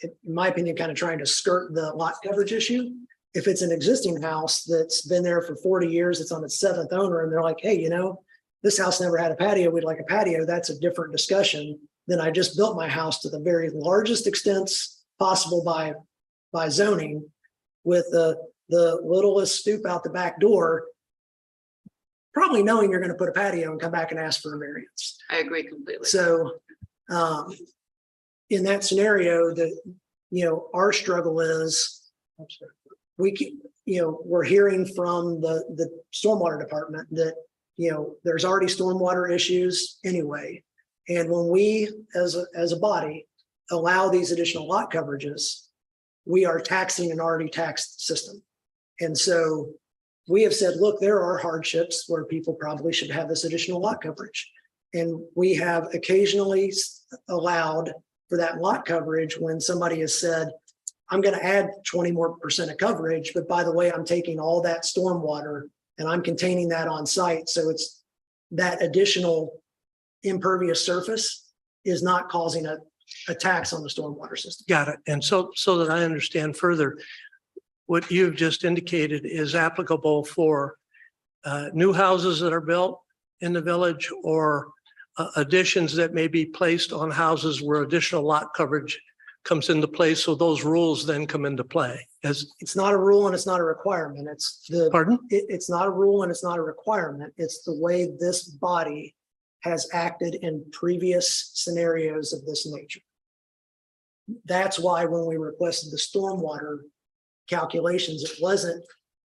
in my opinion, kind of trying to skirt the lot coverage issue. If it's an existing house that's been there for 40 years, it's on its 7th owner, and they're like, hey, you know, this house never had a patio, we'd like a patio, that's a different discussion than I just built my house to the very largest extents possible by zoning with the littlest stoop out the back door, probably knowing you're going to put a patio and come back and ask for a variance. I agree completely. So in that scenario, our struggle is we're hearing from the stormwater department that, there's already stormwater issues anyway. And when we, as a body, allow these additional lot coverages, we are taxing an already taxed system. And so we have said, look, there are hardships where people probably should have this additional lot coverage. And we have occasionally allowed for that lot coverage when somebody has said, I'm going to add 20% more of coverage, but by the way, I'm taking all that stormwater and I'm containing that on site. So it's that additional impervious surface is not causing a tax on the stormwater system. Got it. And so that I understand further, what you've just indicated is applicable for new houses that are built in the village or additions that may be placed on houses where additional lot coverage comes into place. So those rules then come into play. It's not a rule and it's not a requirement. Pardon? It's not a rule and it's not a requirement. It's the way this body has acted in previous scenarios of this nature. That's why when we requested the stormwater calculations, it wasn't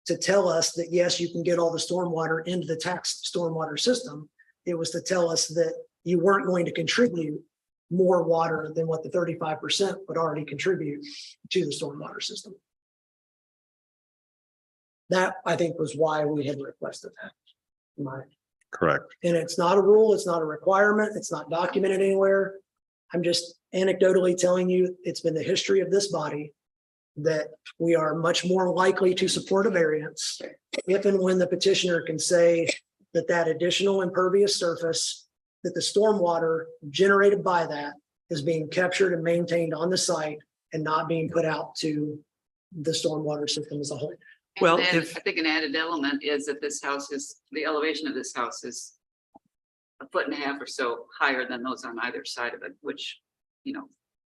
to tell us that, yes, you can get all the stormwater into the tax stormwater system. It was to tell us that you weren't going to contribute more water than what the 35% would already contribute to the stormwater system. That, I think, was why we had requested that. Correct. And it's not a rule, it's not a requirement, it's not documented anywhere. I'm just anecdotally telling you, it's been the history of this body that we are much more likely to support a variance if and when the petitioner can say that that additional impervious surface, that the stormwater generated by that is being captured and maintained on the site and not being put out to the stormwater system as a whole. And Well, then if- I think an added element is that this house is, the elevation of this house is 1.5 feet or so higher than those on either side of it, which, you know,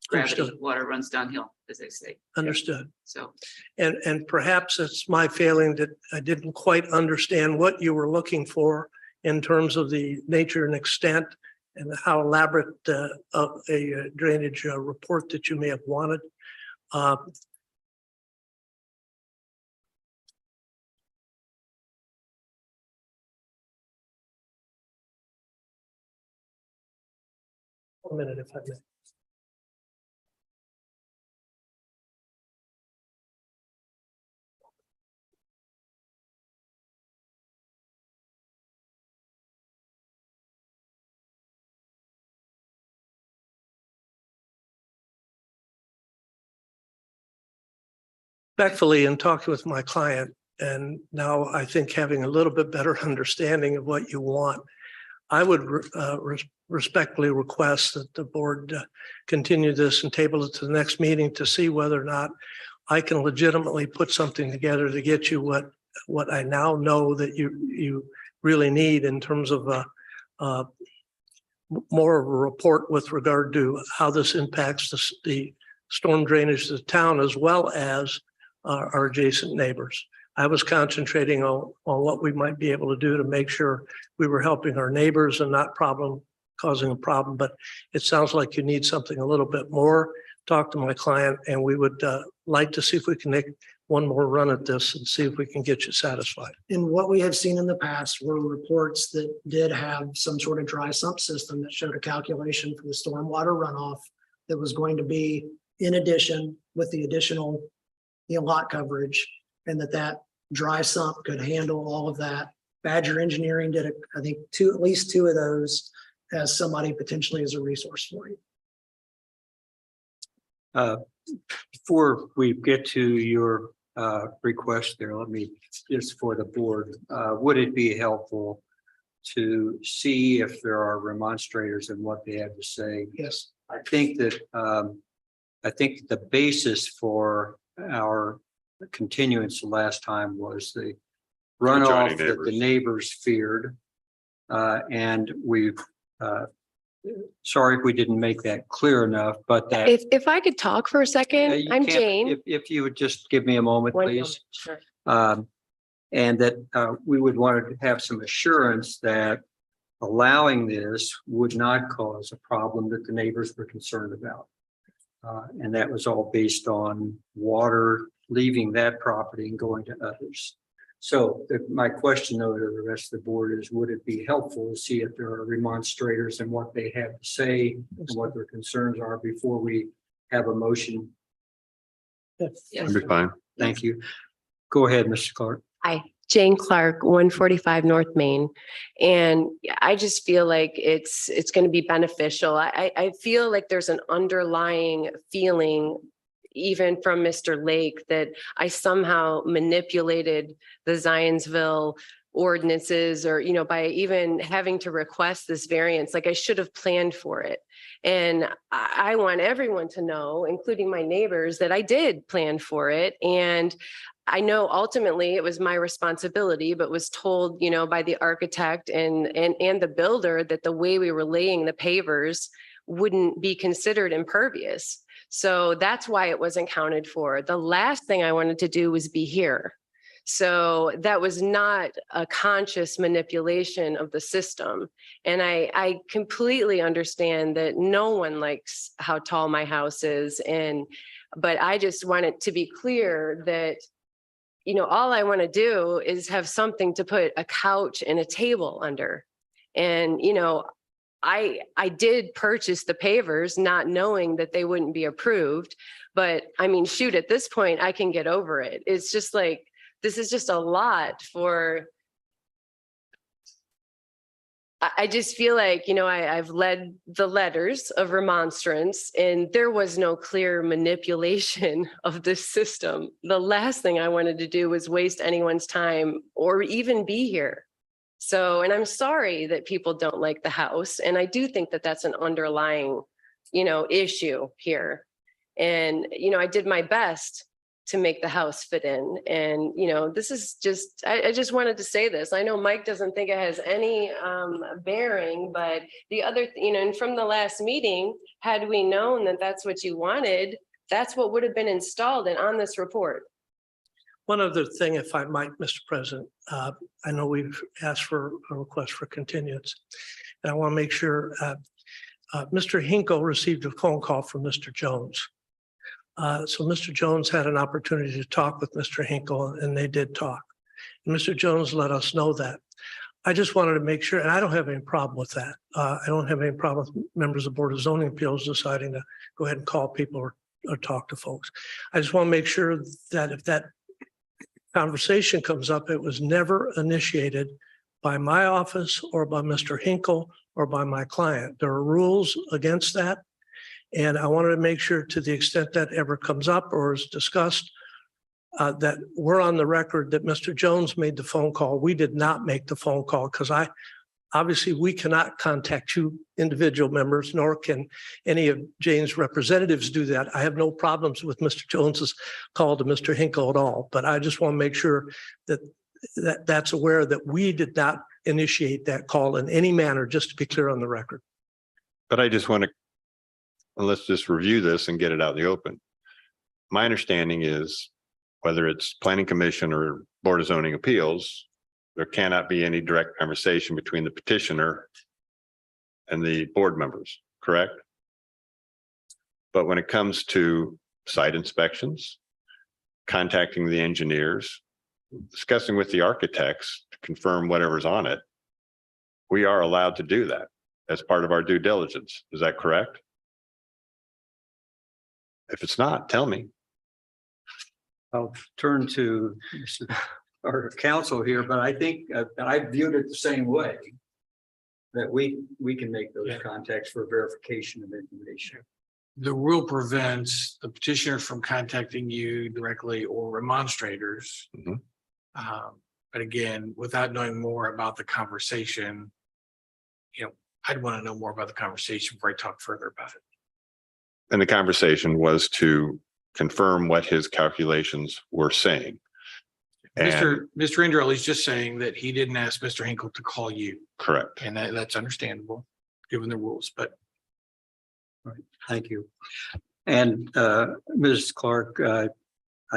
gravity, Understood. water runs downhill, as they say. Understood. So, And perhaps it's my failing that I didn't quite understand what you were looking for in terms of the nature and extent and how elaborate of a drainage report that you may have wanted. One minute, if I may. Respectfully, in talking with my client, and now I think having a little bit better understanding of what you want, I would respectfully request that the board continue this and table it to the next meeting to see whether or not I can legitimately put something together to get you what I now know that you really need in terms of more of a report with regard to how this impacts the storm drainage of the town as well as our adjacent neighbors. I was concentrating on what we might be able to do to make sure we were helping our neighbors and not causing a problem. But it sounds like you need something a little bit more. Talk to my client, and we would like to see if we can make one more run at this and see if we can get you satisfied. And what we have seen in the past were reports that did have some sort of dry sump system that showed a calculation for the stormwater runoff that was going to be in addition with the additional lot coverage, and that dry sump could handle all of that. Badger Engineering did, I think, at least two of those as somebody potentially as a resource for you. Before we get to your request there, let me just for the board, would it be helpful to see if there are remonstrators and what they have to say? Yes. I think that the basis for our continuance the last time was the runoff that the neighbors feared. And we've, sorry if we didn't make that clear enough, but that. If I could talk for a second, you I'm can't- Jane. If you would just give me a moment, One please. moment, sure. And that we would want to have some assurance that allowing this would not cause a problem that the neighbors were concerned about. And that was all based on water leaving that property and going to others. So my question though to the rest of the board is, would it be helpful to see if there are remonstrators and what they have to say and what their concerns are before we have a motion? yes. That'd be fine. Thank you. Go ahead, Mr. Clark. Hi, Jane Clark, 145 North Main. And I just feel like it's going to be beneficial. I feel like there's an underlying feeling even from Mr. Lake that I somehow manipulated the Zionsville ordinances or, by even having to request this variance, like I should have planned for it. And I want everyone to know, including my neighbors, that I did plan for it. And I know ultimately it was my responsibility, but was told, by the architect and the builder that the way we were laying the pavers wouldn't be considered impervious. So that's why it wasn't counted for. The last thing I wanted to do was be here. So that was not a conscious manipulation of the system. And I completely understand that no one likes how tall my house is. But I just want it to be clear that, all I want to do is have something to put a couch and a table under. And, I did purchase the pavers not knowing that they wouldn't be approved, but I mean, shoot, at this point I can get over it. It's just like, this is just a lot for I just feel like, I've led the letters of remonstrance and there was no clear manipulation of this system. The last thing I wanted to do was waste anyone's time or even be here. So, and I'm sorry that people don't like the house. And I do think that that's an underlying, issue here. And, I did my best to make the house fit in. And, this is just, I just wanted to say this. I know Mike doesn't think it has any bearing, but the other, and from the last meeting, had we known that that's what you wanted, that's what would have been installed and on this report. One other thing, if I might, Mr. President, I know we've asked for a request for continuance. And I want to make sure Mr. Hinkle received a phone call from Mr. Jones. So Mr. Jones had an opportunity to talk with Mr. Hinkle and they did talk. And Mr. Jones let us know that. I just wanted to make sure, and I don't have any problem with that. I don't have any problem with members of the Board of Zoning Appeals deciding to go ahead and call people or talk to folks. I just want to make sure that if that conversation comes up, it was never initiated by my office or by Mr. Hinkle or by my client. There are rules against that. And I wanted to make sure to the extent that ever comes up or is discussed, that we're on the record that Mr. Jones made the phone call. We did not make the phone call because obviously we cannot contact you individual members, nor can any of Jane's representatives do that. I have no problems with Mr. Jones's call to Mr. Hinkle at all, but I just want to make sure that that's aware that we did not initiate that call in any manner, just to be clear on the record. But I just want to, let's just review this and get it out in the open. My understanding is whether it's Planning Commission or Board of Zoning Appeals, there cannot be any direct conversation between the petitioner and the board members, correct? But when it comes to site inspections, contacting the engineers, discussing with the architects to confirm whatever's on it, we are allowed to do that as part of our due diligence. Is that correct? If it's not, tell me. I'll turn to our counsel here, but I think I viewed it the same way. That we can make those contacts for verification of information. The rule prevents the petitioner from contacting you directly or remonstrators. Mhm. But again, without knowing more about the conversation, I'd want to know more about the conversation before I talk further about it. And the conversation was to confirm what his calculations were saying. And Mr. Indrall is just saying that he didn't ask Mr. Hinkle to call you, correct. and that's understandable, given the rules, but. Right, thank you. And Ms. Clark, I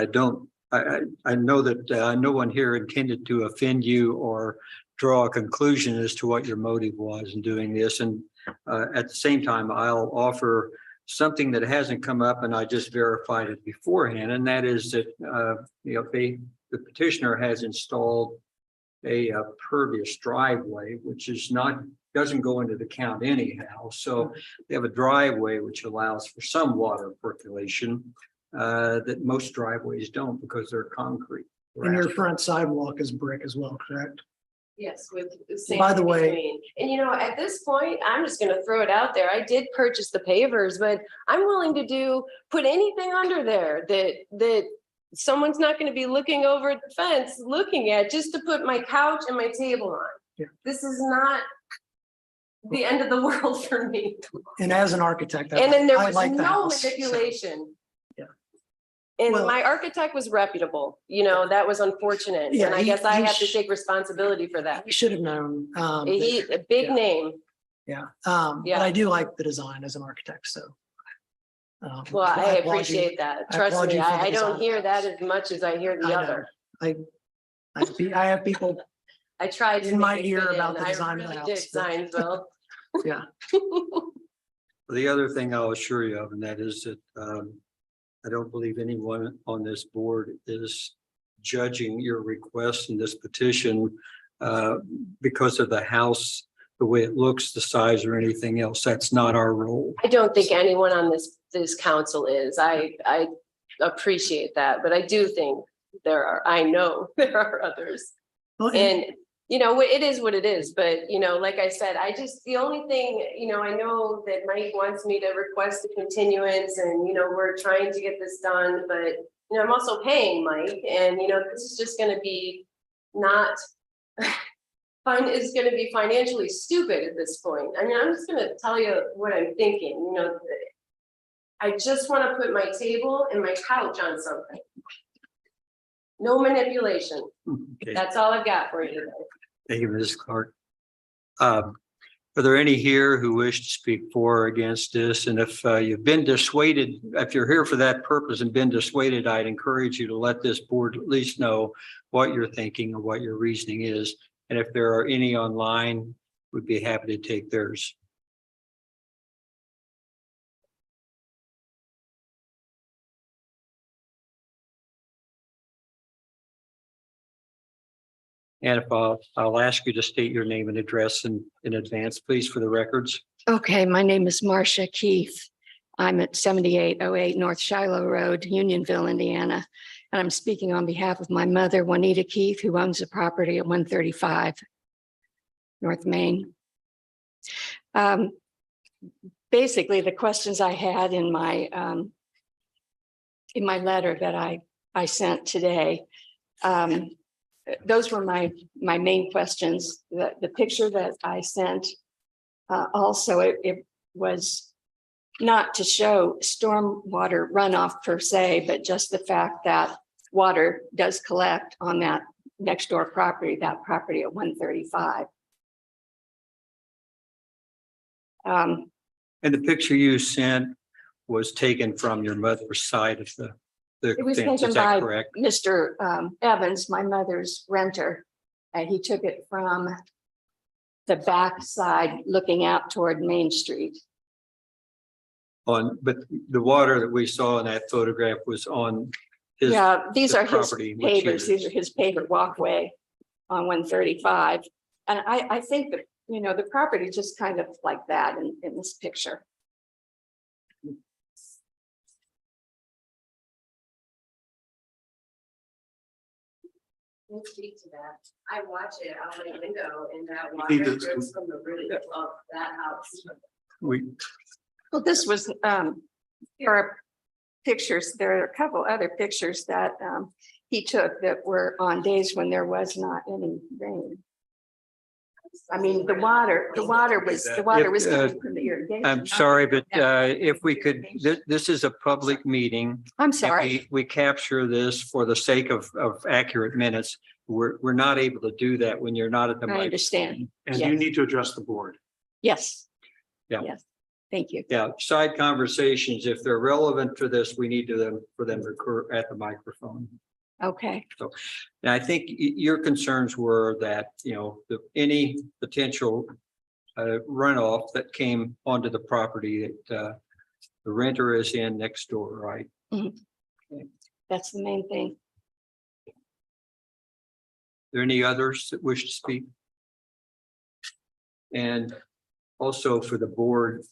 know that no one here intended to offend you or draw a conclusion as to what your motive was in doing this. And at the same time, I'll offer something that hasn't come up, and I just verified it beforehand, and that is that the petitioner has installed a pervious driveway, which doesn't go into the count anyhow. So they have a driveway which allows for some water percolation that most driveways don't because they're concrete. And your front sidewalk is brick as well, correct? Yes, with. By the way. And at this point, I'm just gonna throw it out there. I did purchase the pavers, but I'm willing to put anything under there that someone's not gonna be looking over the fence, looking at, just to put my couch and my table on. Yeah. This is not the end of the world for me. And as an architect, And then there I was like the no house, so- manipulation. Yeah. And Well- my architect was reputable, that was unfortunate. Yeah, And I he- guess I he have to sh- take responsibility for that. We should have known. A big yeah. name. Yeah, Yeah. but I do like the design as an architect, so. Well, I applaud you. appreciate that. I Trust applaud me, you for the I don't design. hear that as much as I hear the I know. other. I have people, I tried to in my make it ear fit in. about the I design of the really did, house, but- Zionsville. yeah. The other thing I'll assure you of, and that is that I don't believe anyone on this board is judging your request in this petition because of the house, the way it looks, the size, or anything else. That's not our role. I don't think anyone on this council is. I appreciate that, but I do think I know there are others. Well, And you know, it is what it is, but you know, like I said, the only thing, you know, I know that Mike wants me to request a continuance and, you know, we're trying to get this done, but you know, I'm also paying Mike and, you know, this is just gonna be not it's gonna be financially stupid at this point. I mean, I'm just gonna tell you what I'm thinking, you know. I just wanna put my table and my couch on something. No manipulation. Okay. That's all I've got for you today. Thank you, Mrs. Clark. Are there any here who wish to speak for or against this? And if you've been dissuaded, if you're here for that purpose and been dissuaded, I'd encourage you to let this board at least know what you're thinking or what your reasoning is. And if there are any online, we'd be happy to take theirs. And if I'll ask you to state your name and address in advance, please, for the records. Okay, my name is Marcia Keith. I'm at 7808 North Shiloh Road, Unionville, Indiana. And I'm speaking on behalf of my mother, Juanita Keith, who owns the property at 135 North Main. Basically, the questions I had in my letter that I sent today, those were my main questions. The picture that I sent, also it was not to show stormwater runoff per se, but just the fact that water does collect on that next door property, that property at 135. And the picture you sent was taken from your mother's side of the It was fence, taken is that by correct? Mr. Evans, my mother's renter. And he took it from the back side looking out toward Main Street. But the water that we saw in that photograph was on his. Yeah, these the are his property, which pavers. is- These are his paver walkway on 135. And I think that, you know, the property just kind of like that in this picture. Speak to that. I watch it out my window and that He water does. drips from the really above that house. Well, this was, there are pictures, there are a couple other pictures that he took that were on days when there was not any rain. I mean, the water was coming from the irrigation. I'm sorry, but if we could, this is a public meeting. I'm sorry. We capture this for the sake of accurate minutes. We're not able to do that when you're not at the I mic. understand. And Yes. you need to address the board. Yes. Yeah. Yes. Thank you. Yeah, side conversations, if they're relevant to this, we need for them to occur at the microphone. Okay. And I think your concerns were that, you know, any potential runoff that came onto the property that the renter is in next door, right? That's the main thing. There any others that wish to speak? And also for the board,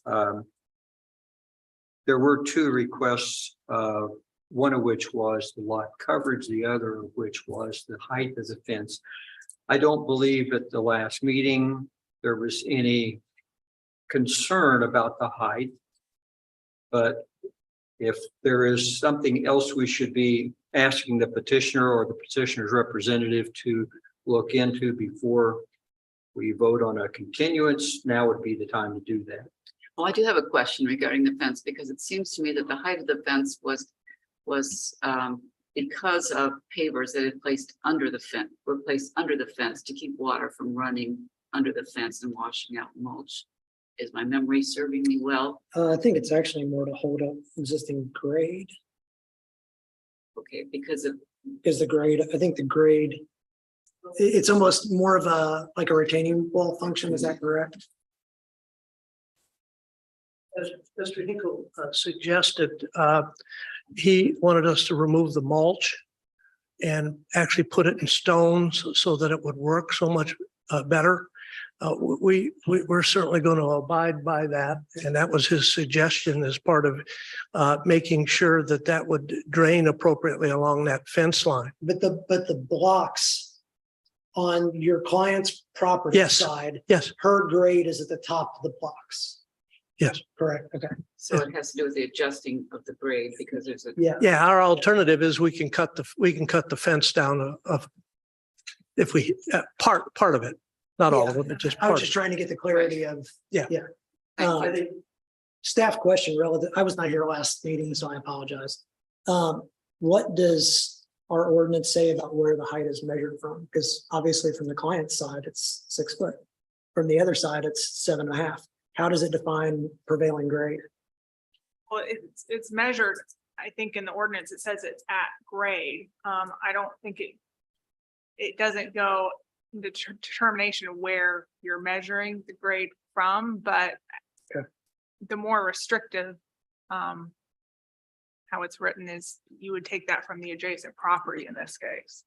there were two requests, one of which was the lot coverage, the other of which was the height of the fence. I don't believe at the last meeting there was any concern about the height. But if there is something else we should be asking the petitioner or the petitioner's representative to look into before we vote on a continuance, now would be the time to do that. Well, I do have a question regarding the fence, because it seems to me that the height of the fence was because of pavers that had placed under the fence, were placed under the fence to keep water from running under the fence and washing out mulch. Is my memory serving me well? I think it's actually more to hold up existing grade. Okay, because of, Is the grade, I think the grade, it's almost more of like a retaining wall function, is that correct? As Mr. Hinkle suggested, he wanted us to remove the mulch and actually put it in stones so that it would work so much better. We're certainly going to abide by that. And that was his suggestion as part of making sure that that would drain appropriately along that fence line. But the blocks on your client's property Yes. side, Yes, her grade is at the top of the blocks. yes. Correct, okay, So it has to do with the adjusting of the grade because there's a. yeah. Yeah, our alternative is we can cut the fence down of if we, part of it, not all of it, but just I was part. just trying to get the clarity of. Yeah. Yeah. Staff question relative, I was not here last meeting, so I apologize. What does our ordinance say about where the height is measured from? Because obviously from the client's side, it's 6 foot. From the other side, it's 7.5. How does it define prevailing grade? Well, it's measured, I think in the ordinance, it says it's at grade. I don't think it doesn't go the determination of where you're measuring the grade from, but Okay. the more restrictive, how it's written is you would take that from the adjacent property in this case.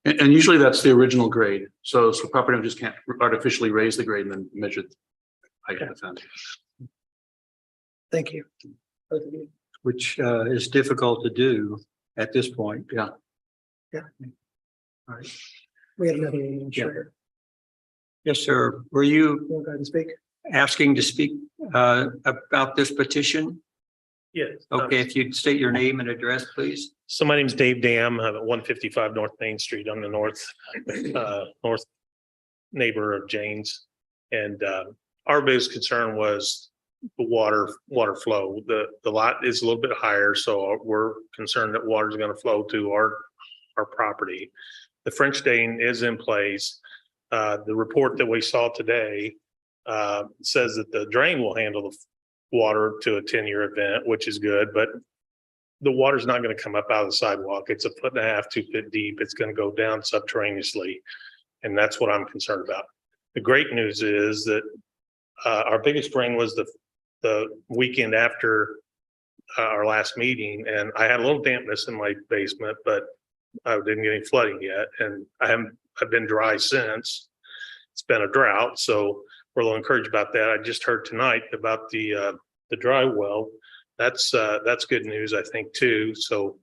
And usually that's the original grade. So property owners just can't artificially raise the grade and then measure the height of the fence. Thank you. Both of you. Which is difficult to do at this point. Yeah. Yeah. All right. We had another meeting, Yeah. sure. Yes, sir. Were you You want to go ahead and speak? asking to speak about this petition? Yes. Okay, if you'd state your name and address, please. So my name is Dave Dam. I'm at 155 North Main Street. I'm the north neighbor of Jane's. And our biggest concern was the water flow. The lot is a little bit higher, so we're concerned that water is going to flow to our property. The French drain is in place. The report that we saw today says that the drain will handle the water to a 10-year event, which is good, but the water's not going to come up out of the sidewalk. It's 1.5 feet, 2 feet deep. It's going to go down subterraneously. And that's what I'm concerned about. The great news is that our biggest rain was the weekend after our last meeting, and I had a little dampness in my basement, but I didn't get any flooding yet. And I've been dry since. It's been a drought, so we're a little encouraged about that. I just heard tonight about the dry well. That's good news, I think, too. So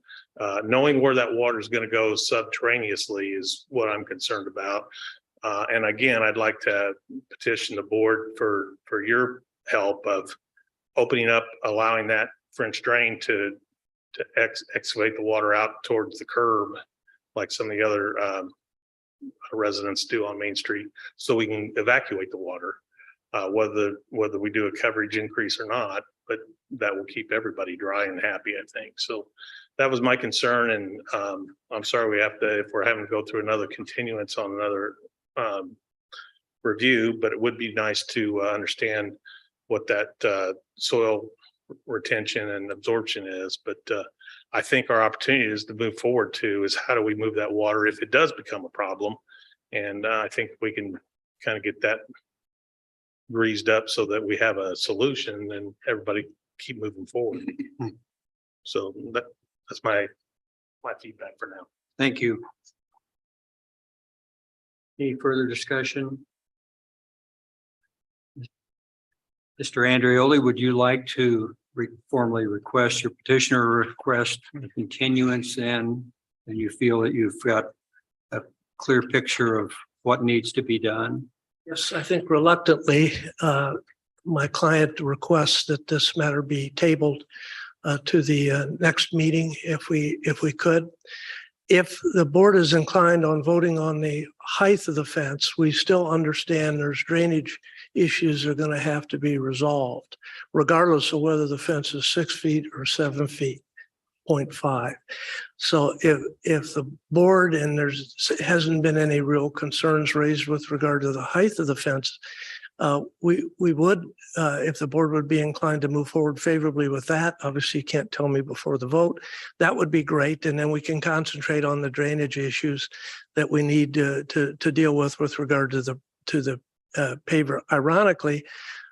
knowing where that water is going to go subterraneously is what I'm concerned about. And again, I'd like to petition the board for your help of opening up, allowing that French drain to excavate the water out towards the curb, like some of the other residents do on Main Street, so we can evacuate the water. Whether we do a coverage increase or not, but that will keep everybody dry and happy, I think. So that was my concern, and I'm sorry if we're having to go through another continuance on another review, but it would be nice to understand what that soil retention and absorption is. But I think our opportunity is to move forward is how do we move that water if it does become a problem? And I think we can kind of get that greased up so that we have a solution and everybody keep moving forward. So that's my feedback for now. Thank you. Any further discussion? Mr. Andreoli, would you like to formally request your petitioner request a continuance and you feel that you've got a clear picture of what needs to be done? Yes, I think reluctantly, my client requests that this matter be tabled to the next meeting if we could. If the board is inclined on voting on the height of the fence, we still understand there's drainage issues are going to have to be resolved, regardless of whether the fence is 6 feet or 7 feet, 0.5. So if the board, and hasn't been any real concerns raised with regard to the height of the fence, we would, if the board would be inclined to move forward favorably with that, obviously you can't tell me before the vote, that would be great. And then we can concentrate on the drainage issues that we need to deal with regard to the paver. Ironically,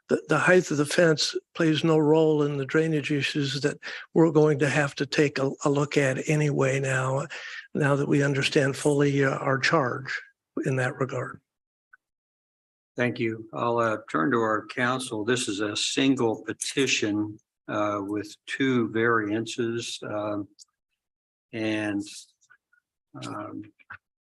the height of the fence plays no role in the drainage issues that we're going to have to take a look at anyway now that we understand fully our charge in that regard. Thank you. I'll turn to our council. This is a single petition with 2 variances. And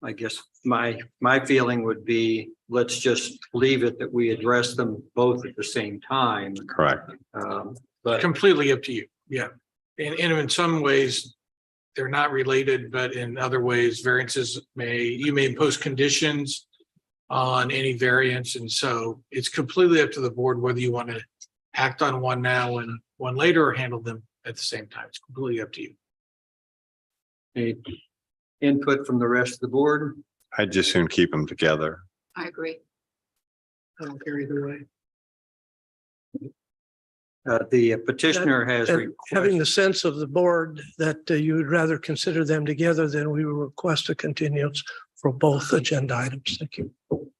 I guess my feeling would be, let's just leave it that we address them both at the same time. Correct. But Completely up to you. Yeah. And in some ways, they're not related, but in other ways, variances you may impose conditions on any variance. And so it's completely up to the board whether you want to act on one now and one later or handle them at the same time. It's completely up to you. any input from the rest of the board? I'd just soon keep them together. I agree. I don't care either way. The petitioner has And having the sense of the board that you would rather consider them together, then we will request a continuance for both agenda items. Thank you.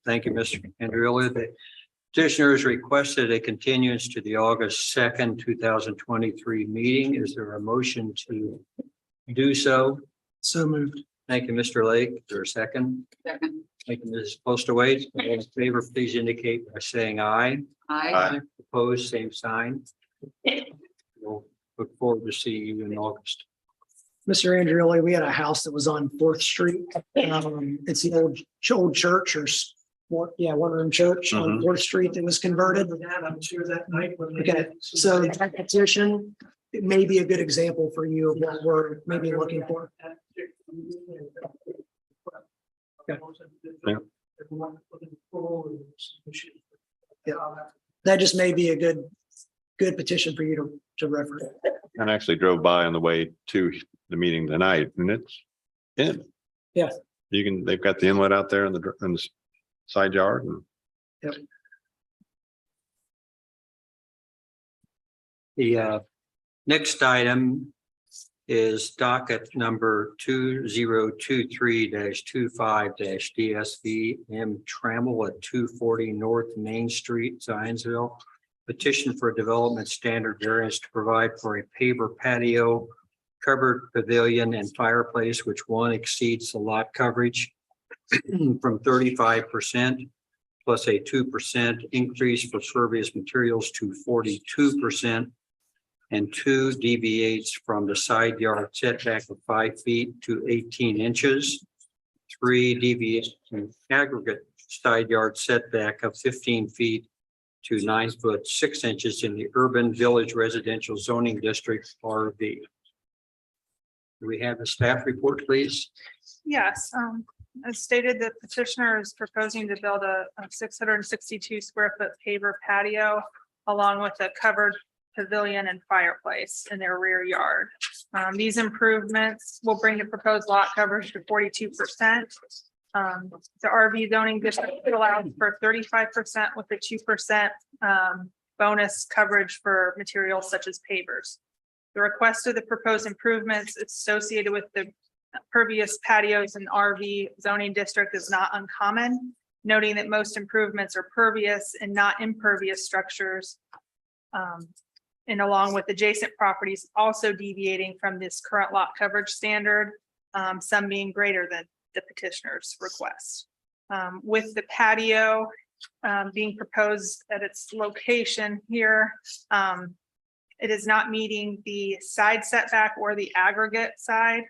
Thank you, Mr. Andreola. The petitioner has requested a continuance to the August 2nd, 2023 meeting. Is there a motion to do so? So moved. Thank you, Mr. Lake. Is there a second? Second. Thank you, Mrs. Postaway. All in favor, please indicate by saying aye. Aye. Opposed, same sign. We'll look forward to seeing you in August. Mr. Andreoli, we had a house that was on 4th Street. It's the old church one room church on 4th Street that was converted. I'm sure that night when. Okay, so that petition, it may be a good example for you of what we're maybe looking for. Yeah. That just may be a good petition for you to reference. And actually drove by on the way to the meeting tonight and it's in. Yeah. They've got the inlet out there in the side yard and Yep. The next item is docket number 2023-25-DSV M Trammell at 240 North Main Street, Zionsville. Petition for a development standard variance to provide for a paver patio, covered pavilion and fireplace, which one exceeds the lot coverage from 35% plus a 2% increase for pervious materials to 42%. And 2 deviates from the side yard setback of 5 feet to 18 inches. 3 deviates from aggregate side yard setback of 15 feet to 9 foot 6 inches in the urban village residential zoning district RV. Do we have the staff report, please? Yes, as stated, the petitioner is proposing to build a 662 square foot paver patio along with a covered pavilion and fireplace in their rear yard. These improvements will bring the proposed lot coverage to 42%. The RV zoning district allows for 35% with a 2% bonus coverage for materials such as pavers. The request of the proposed improvements associated with the pervious patios and RV zoning district is not uncommon, noting that most improvements are pervious and not impervious structures. And along with adjacent properties also deviating from this current lot coverage standard, some being greater than the petitioner's request. With the patio being proposed at its location here, it is not meeting the side setback or the aggregate side.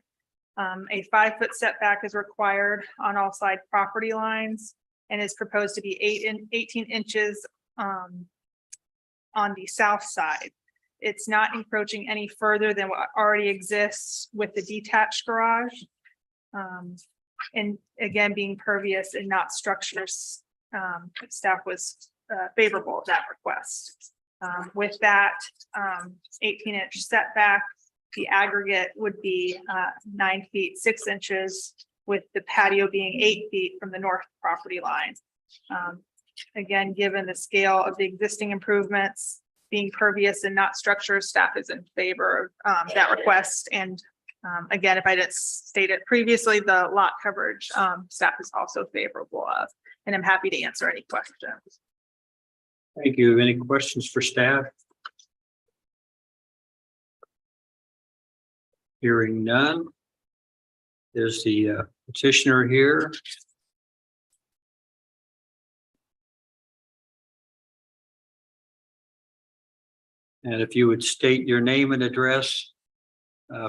A 5-foot setback is required on all side property lines and is proposed to be 18 inches on the south side. It's not encroaching any further than what already exists with the detached garage. And again, being pervious and not structures, staff was favorable of that request. With that 18-inch setback, the aggregate would be 9 feet 6 inches, with the patio being 8 feet from the north property line. Again, given the scale of the existing improvements being pervious and not structures, staff is in favor of that request. And again, if I didn't state it previously, the lot coverage staff is also favorable of, and I'm happy to answer any questions. Thank you. Any questions for staff? Hearing none. Is the petitioner here? And if you would state your name and address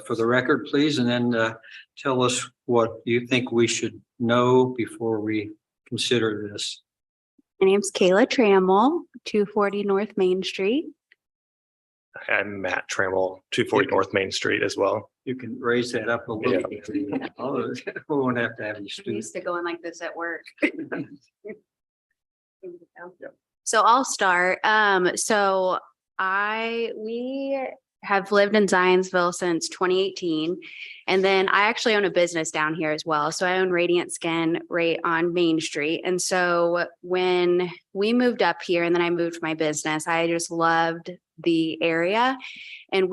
for the record, please, and then tell us what you think we should know before we consider this. My name's Kayla Trammell, 240 North Main Street. I'm Matt Trammell, 240 North Main Street as well. You can raise that up a little bit. We won't have to have you I'm stoop. used to going like this at work. So I'll start. We have lived in Zionsville since 2018. And then I actually own a business down here as well. So I own Radiant Skin right on Main Street. And so when we moved up here and then I moved my business, I just loved the area. And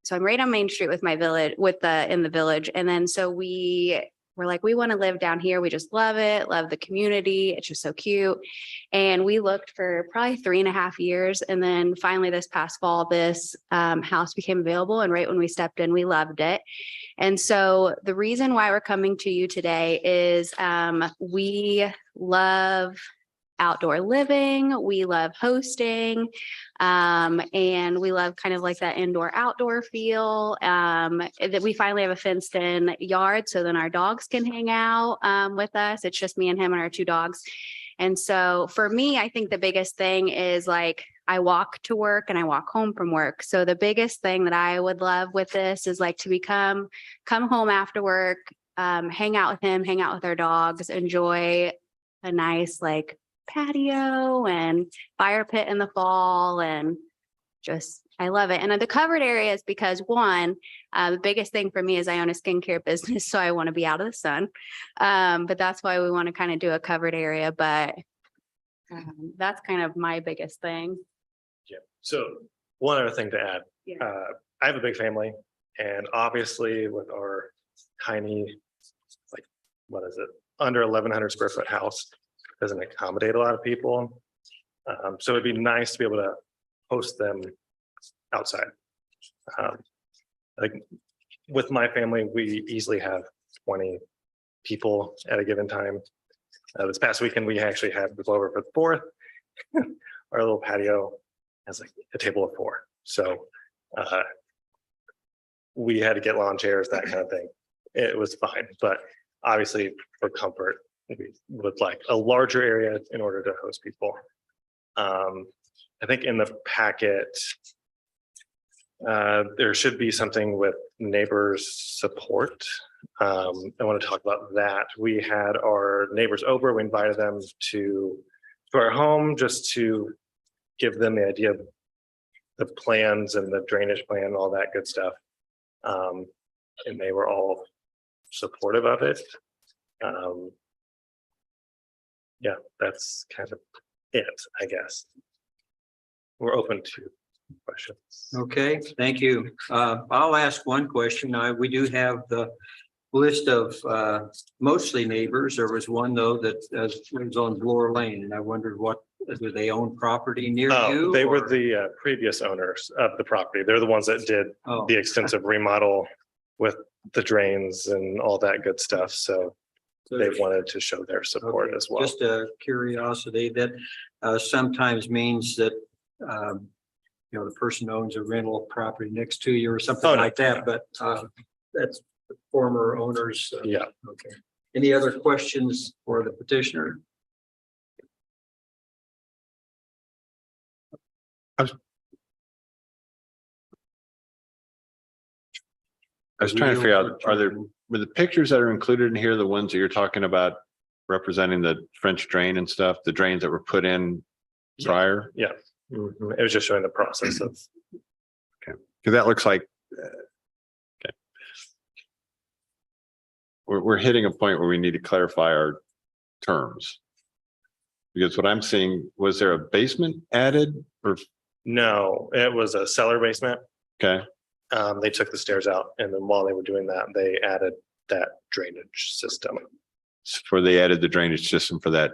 so I'm right on Main Street with my village, in the village. And then so we're like, we want to live down here. We just love it, love the community. It's just so cute. And we looked for probably 3.5 years. And then finally this past fall, this house became available. And right when we stepped in, we loved it. And so the reason why we're coming to you today is we love outdoor living. We love hosting. And we love kind of like that indoor outdoor feel, that we finally have a fenced in yard. So then our dogs can hang out with us. It's just me and him and our 2 dogs. And so for me, I think the biggest thing is like, I walk to work and I walk home from work. So the biggest thing that I would love with this is like to come home after work, hang out with him, hang out with our dogs, enjoy a nice like patio and fire pit in the fall, and just I love it. And the covered areas, because one, the biggest thing for me is I own a skincare business, so I want to be out of the sun. But that's why we want to kind of do a covered area. But that's kind of my biggest thing. Yeah. So one other thing to add, Yeah. I have a big family, and obviously with our tiny, like, what is it, under 1,100 square foot house, doesn't accommodate a lot of people. So it'd be nice to be able to host them outside. Like with my family, we easily have 20 people at a given time. This past weekend, we actually had people over for the 4th. Our little patio has like a table of 4. So we had to get lawn chairs, that kind of thing. It was fine, but obviously for comfort, we would like a larger area in order to host people. I think in the packet, there should be something with neighbors support. I want to talk about that. We had our neighbors over. We invited them to our home just to give them the idea of the plans and the drainage plan, all that good stuff. And they were all supportive of it. Yeah, that's kind of it, I guess. We're open to questions. Okay, thank you. I'll ask one question. We do have the list of mostly neighbors. There was one though that was on Bloor Lane, and I wondered do they own property near you? They were or- the previous owners of the property. They're the ones that did Oh. the extensive remodel with the drains and all that good stuff. So they wanted to show their support Okay, as well. Just a curiosity that sometimes means that the person owns a rental property next to you or something Oh, no. like that, but that's the former owners. Yeah. Okay. Any other questions for the petitioner? I was trying to figure out, were the pictures that are included in here, the ones that you're talking about representing the French drain and stuff, the drains that were put in prior? Yeah. It was just showing the process of. Okay, because that looks like, okay. We're hitting a point where we need to clarify our terms. Because what I'm seeing, was there a basement added or? No, it was a cellar basement. Okay, They took the stairs out, and then while they were doing that, they added that drainage system. for they added the drainage system for that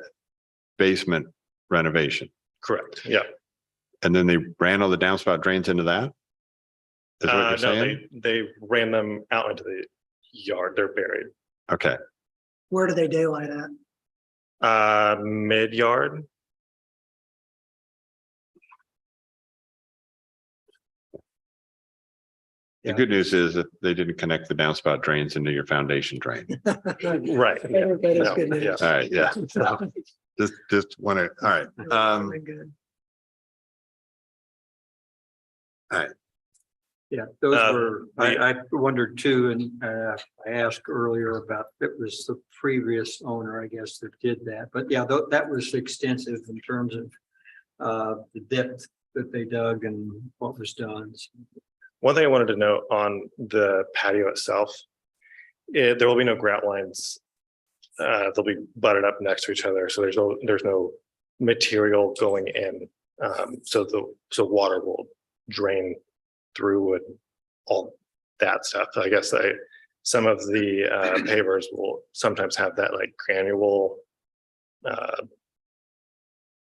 basement renovation. Correct. Yeah. And then they ran all the downspout drains into that? Is what you're No, saying? they ran them out into the yard. They're buried. Okay, Where do they daylight at? Mid yard. The good news is that they didn't connect the downspout drains into your foundation drain. Right. That is No, good news. yeah. All right, yeah. Just want to, all right. Very good. Yeah, those Uh, were, I wondered too, and I asked earlier about, it was the previous owner, I guess, that did that. But yeah, that was extensive in terms of the depth that they dug and what was done. One thing I wanted to note on the patio itself, there will be no grout lines. They'll be butted up next to each other, so there's no material going in. So water will drain through and all that stuff. I guess some of the pavers will sometimes have that like granule. I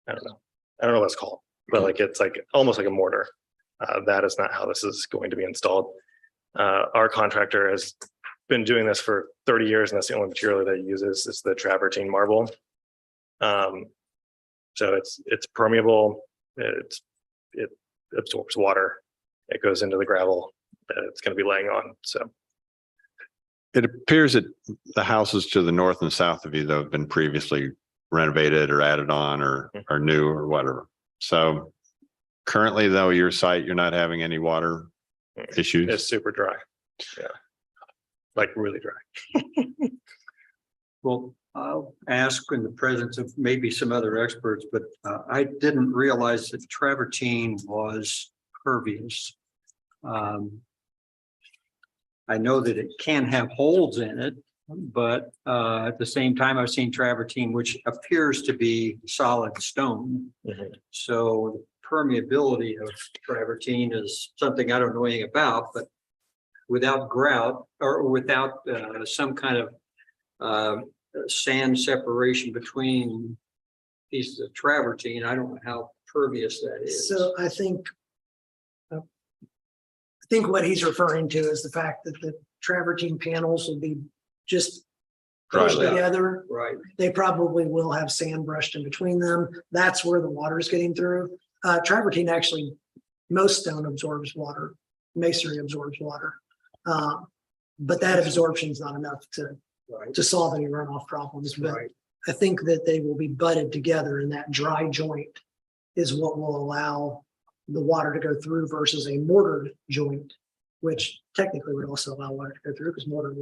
don't know what it's called, but like it's like almost like a mortar. That is not how this is going to be installed. Our contractor has been doing this for 30 years, and that's the only material that he uses is the travertine marble. So it's permeable. It absorbs water. It goes into the gravel that it's going to be laying on. So It appears that the houses to the north and south of you, though, have been previously renovated or added on or new or whatever. So currently, though, your site, you're not having any water issues. it's super dry. Yeah. Like really dry. Well, I'll ask in the presence of maybe some other experts, but I didn't realize that travertine was pervious. I know that it can have holes in it, but at the same time, I've seen travertine, which appears to be solid stone. So permeability of travertine is something I don't know anything about, but without grout or without some kind of sand separation between pieces of travertine, I don't know how pervious that is. So I think what he's referring to is the fact that the travertine panels will be just pushed Dry out. together. Right. They probably will have sand brushed in between them. That's where the water is getting through. Travertine actually, most stone absorbs water. Masonry absorbs water. But that absorption is not enough to solve any runoff problems. But Right. I think that they will be butted together, and that dry joint is what will allow the water to go through versus a mortared joint, which technically would also allow water to go through because mortar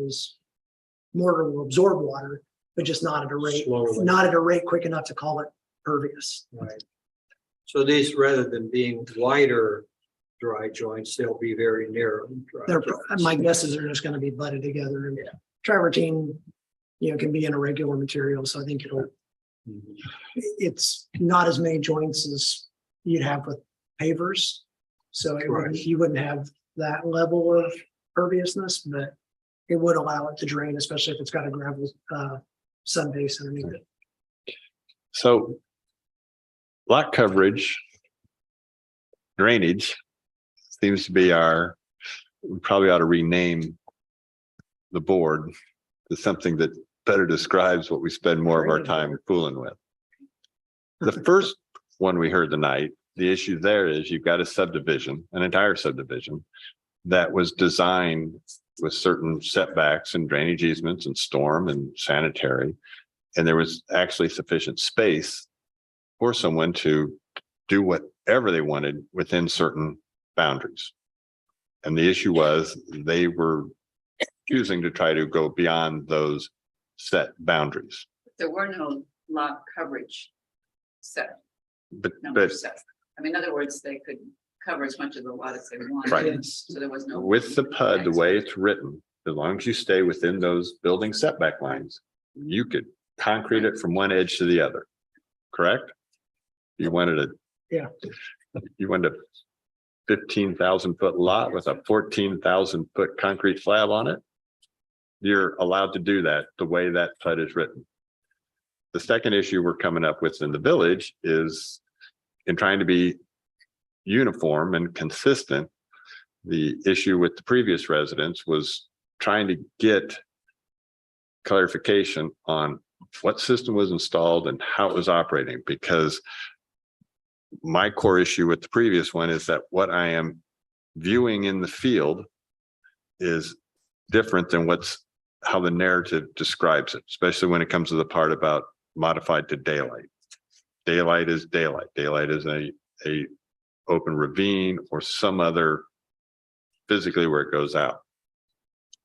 will absorb water, but just not at a rate, Slowly. not at a rate quick enough to call it pervious. Right. So these, rather than being wider dry joints, they'll be very narrow. dry They're, joints. my guess is they're just going to be butted together, and travertine, can be an irregular material. So I think it's not as many joints as you'd have with pavers. So you wouldn't have that level of perviousness, but it would allow it to drain, especially if it's got a gravel sun base underneath it. So lot coverage, drainage seems to be we probably ought to rename the board to something that better describes what we spend more of our time fooling with. The first one we heard tonight, the issue there is you've got a subdivision, an entire subdivision that was designed with certain setbacks and drainage easements and storm and sanitary. And there was actually sufficient space for someone to do whatever they wanted within certain boundaries. And the issue was they were choosing to try to go beyond those set boundaries. There were no lot coverage set, But set. I mean, in other words, they could cover as much of the lot as they wanted. Right. So there was no. with the PUD, the way it's written, as long as you stay within those building setback lines, you could concrete it from one edge to the other, correct? You wanted a 15,000 foot lot with a 14,000 foot concrete slab on it. You're allowed to do that the way that PUD is written. The second issue we're coming up with in the village is in trying to be uniform and consistent. The issue with the previous residents was trying to get clarification on what system was installed and how it was operating, because my core issue with the previous one is that what I am viewing in the field is different than how the narrative describes it, especially when it comes to the part about modified to daylight. Daylight is daylight. Daylight is a open ravine or some other physically where it goes out.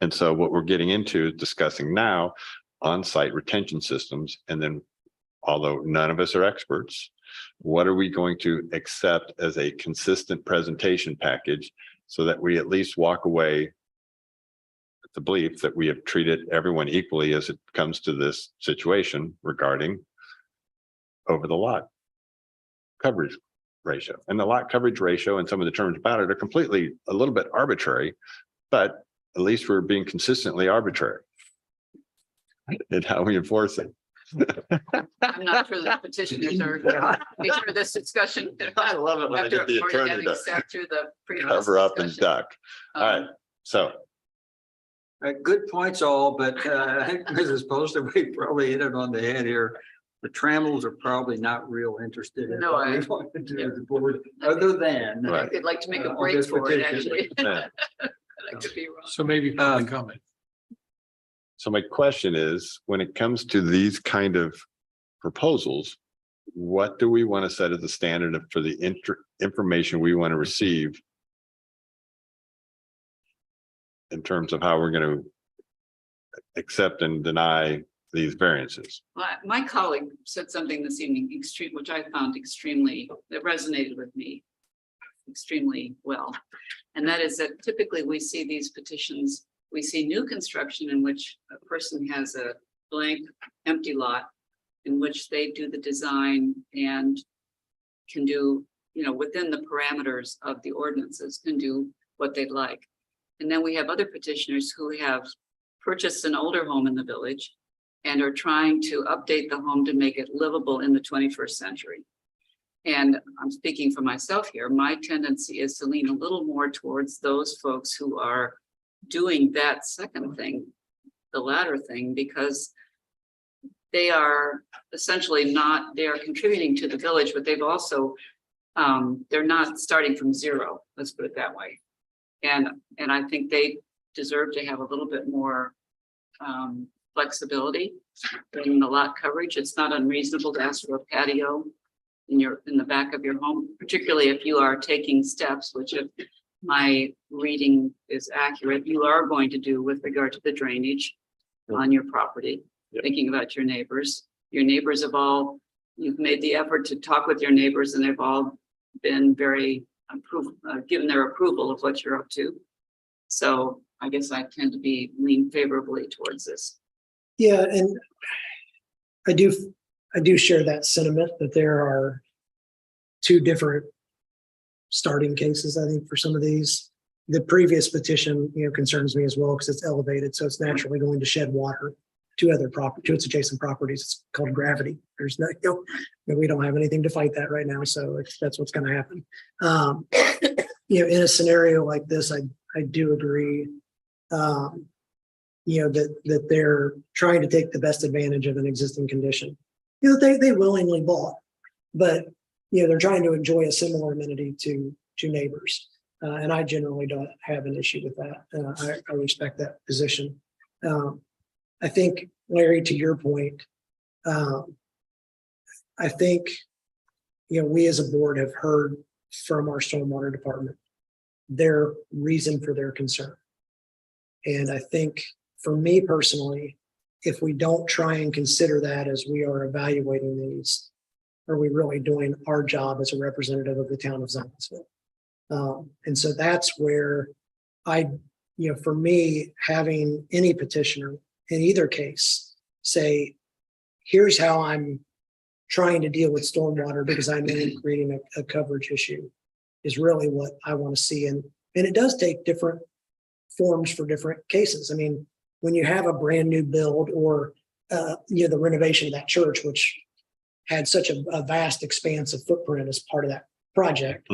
And so what we're getting into is discussing now on-site retention systems. And then, although none of us are experts, what are we going to accept as a consistent presentation package so that we at least walk away with the belief that we have treated everyone equally as it comes to this situation regarding over the lot coverage ratio. And the lot coverage ratio and some of the terms about it are completely a little bit arbitrary, but at least we're being consistently arbitrary in how we enforce it. I'm not sure the petitioners are, make sure this discussion. I love it when I get the After attorney having to sat through the previous cover up and discussion. duck. All right, so Good points all, but I think Mrs. Poster, we probably hit it on the head here. The Trammels are probably not real interested in No, what we I- want to do with the board, other than. Right. I'd like to make a on break this for it, petition. actually. yeah. I could be wrong. So maybe public comment. So my question is, when it comes to these kind of proposals, what do we want to set as the standard for the information we want to receive in terms of how we're going to accept and deny these variances? My colleague said something this evening, which I found that resonated with me extremely well. And that is that typically we see these petitions, we see new construction in which a person has a blank, empty lot in which they do the design and can do, within the parameters of the ordinances, can do what they'd like. And then we have other petitioners who have purchased an older home in the village and are trying to update the home to make it livable in the 21st century. And I'm speaking for myself here. My tendency is to lean a little more towards those folks who are doing that second thing, the latter thing, because they are essentially they are contributing to the village, but they've also, they're not starting from zero, let's put it that way. And I think they deserve to have a little bit more flexibility in the lot coverage. It's not unreasonable to ask for a patio in the back of your home, particularly if you are taking steps, which if my reading is accurate, you are going to do with regard to the drainage on your property, thinking about your neighbors. Your neighbors you've made the effort to talk with your neighbors and they've all been very given their approval of what you're up to. So I guess I tend to lean favorably towards this. Yeah, and I do share that sentiment that there are two different starting cases, I think, for some of these. The previous petition, concerns me as well because it's elevated, so it's naturally going to shed water to its adjacent properties. It's called gravity. There's we don't have anything to fight that right now, so that's what's going to happen. In a scenario like this, I do agree. That they're trying to take the best advantage of an existing condition. They willingly bought, but they're trying to enjoy a similar amenity to neighbors. And I generally don't have an issue with that. I respect that position. I think, Larry, to your point, I think, we as a board have heard from our stormwater department their reason for their concern. And I think for me personally, if we don't try and consider that as we are evaluating these, are we really doing our job as a representative of the town of Zionsville? And so that's where for me, having any petitioner in either case say, here's how I'm trying to deal with stormwater because I know I'm creating a coverage issue is really what I want to see. And it does take different forms for different cases. I mean, when you have a brand new build or, the renovation of that church, which had such a vast expanse of footprint as part of that project,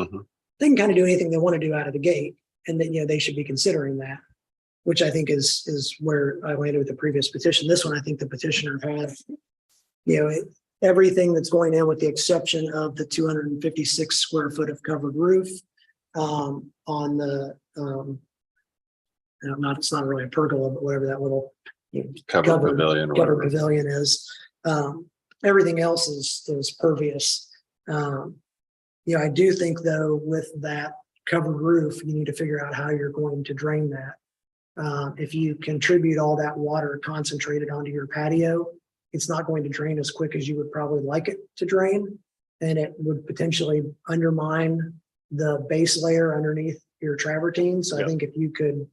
they can kind of do anything they want to do out of the gate. And then, they should be considering that, which I think is where I landed with the previous petition. This one, I think the petitioner had, everything that's going in with the exception of the 256 square foot of covered roof on the not, it's not really a pergola, but whatever that little Covered pavilion or covered whatever. pavilion is. Everything else is pervious. I do think though, with that covered roof, you need to figure out how you're going to drain that. If you contribute all that water concentrated onto your patio, it's not going to drain as quick as you would probably like it to drain. And it would potentially undermine the base layer underneath your travertine. So I think if you could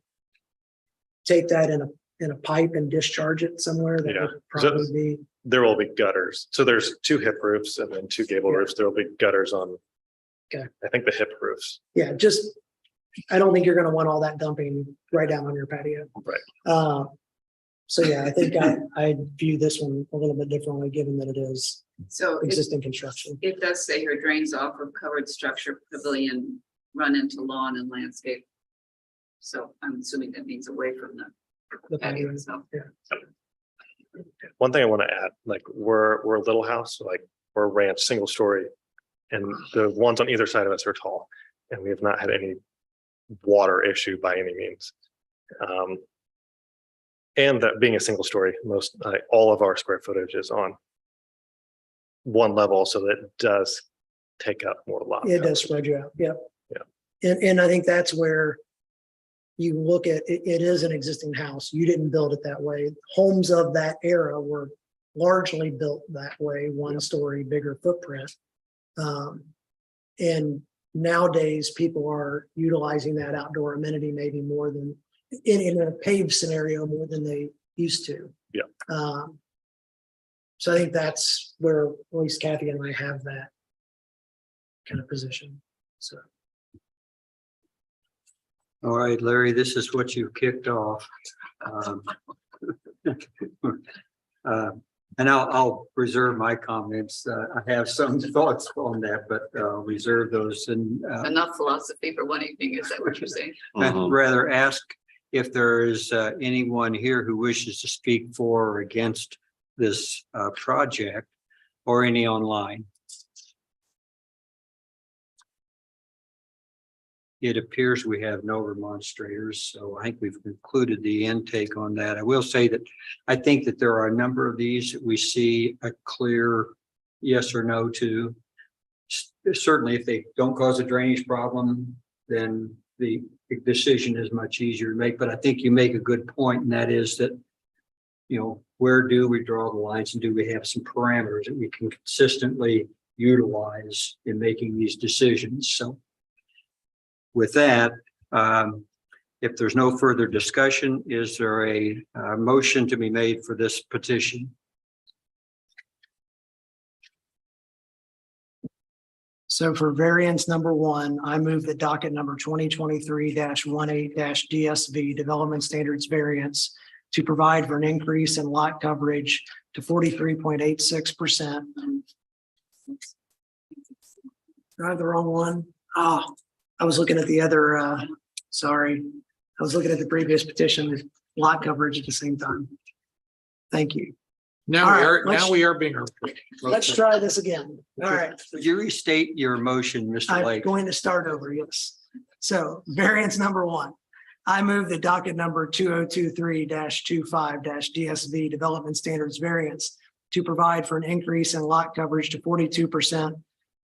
take that in a pipe and discharge it somewhere, that would probably be. There will be gutters. So there's 2 hip roofs and then 2 gable roofs. There will be gutters on. Okay. I think the hip roofs. Yeah, I don't think you're going to want all that dumping right down on your patio. Right. So yeah, I think I view this one a little bit differently, given that it is So existing construction. it does say here drains off of covered structure pavilion, run into lawn and landscape. So I'm assuming that means away from the patio itself. One thing I want to add, like we're a little house, like we're a ranch, single story. And the ones on either side of us are tall, and we have not had any water issue by any means. And that being a single story, all of our square footage is on one level, so that does take up more lot. It does spread you out. Yep. Yeah. And I think that's where you look at it, it is an existing house. You didn't build it that way. Homes of that era were largely built that way, 1-story, bigger footprint. And nowadays people are utilizing that outdoor amenity maybe more than in a paved scenario more than they used to. Yeah. So I think that's where at least Kathy and I have that kind of position. So. All right, Larry, this is what you kicked off. And I'll reserve my comments. I have some thoughts on that, but reserve those and Enough philosophy for one evening, is that what you're saying? I'd rather ask if there is anyone here who wishes to speak for or against this project, or any online. It appears we have no remonstrators, so I think we've concluded the intake on that. I will say that I think that there are a number of these that we see a clear yes or no to. Certainly, if they don't cause a drainage problem, then the decision is much easier to make. But I think you make a good point, and that is that, where do we draw the lines, and do we have some parameters that we can consistently utilize in making these decisions? So with that, if there's no further discussion, is there a motion to be made for this petition? So for variance number 1, I move that docket number 2023-18-DSV Development Standards Variance to provide for an increase in lot coverage to 43.86%. Did I have the wrong one? I was looking at the other, sorry. I was looking at the previous petition, with lot coverage at the same time. Thank you. Now we are being. Let's try this again. All right. Would you restate your motion, Mr. I'm Lake? going to start over, yes. So variance number 1, I move the docket number 2023-25-DSV Development Standards Variance to provide for an increase in lot coverage to 42%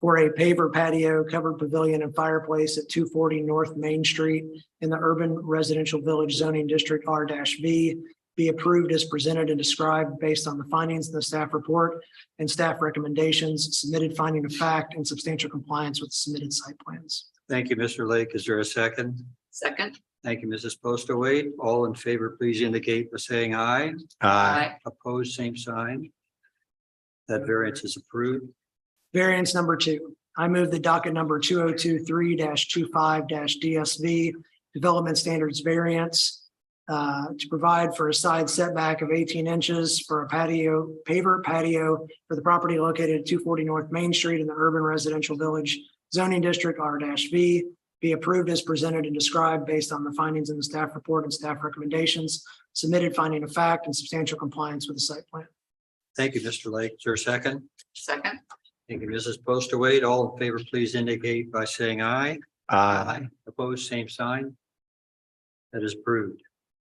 for a paver patio, covered pavilion and fireplace at 240 North Main Street in the Urban Residential Village Zoning District R-V, be approved as presented and described based on the findings in the staff report and staff recommendations, submitted finding of fact, and substantial compliance with submitted site plans. Thank you, Mr. Lake. Is there a second? Second. Thank you, Mrs. Postaway. All in favor, please indicate by saying aye. Aye. Opposed, same sign. That variance is approved. Variance number 2, I move the docket number 2023-25-DSV Development Standards Variance to provide for a side setback of 18 inches for a paver patio for the property located at 240 North Main Street in the Urban Residential Village Zoning District R-V, be approved as presented and described based on the findings in the staff report and staff recommendations, submitted finding of fact, and substantial compliance with the site plan. Thank you, Mr. Lake. Is there a second? Second. Thank you, Mrs. Postaway. All in favor, please indicate by saying aye. Aye. Opposed, same sign. That is approved.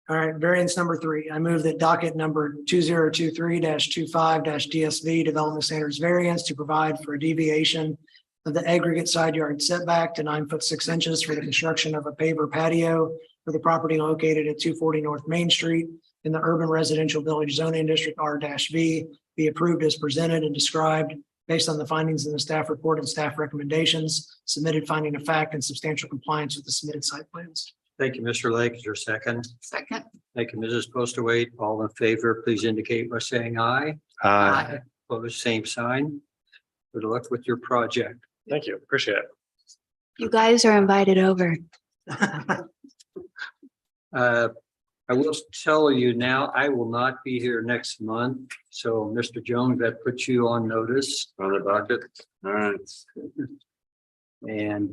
All right, variance number 3. I move that docket number 2023-25-DSV Development Standards Variance to provide for a deviation of the aggregate side yard setback to 9 foot 6 inches for the construction of a paver patio for the property located at 240 North Main Street in the Urban Residential Village Zoning District R-V be approved as presented and described based on the findings in the staff report and staff recommendations, submitted finding of fact and substantial compliance with the submitted site plans. Thank you, Mr. Lake. Is there a second? Second. Thank you, Mrs. Postaway. All in favor, please indicate by saying aye. Opposed, same sign. Good luck with your project. Thank you. Appreciate it. You guys are invited over. I will tell you now, I will not be here next month. So Mr. Jones, that puts you on notice. On the docket. All right. And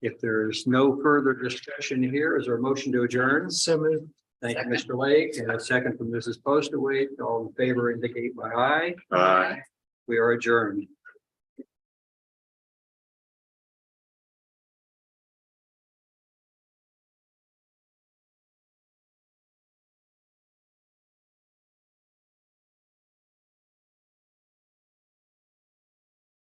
if there's no further discussion here, is there a motion to adjourn? So moved. Thank you, Mr. Lake, and a second from Mrs. Postaway. All in favor indicate by aye. Aye. We are adjourned.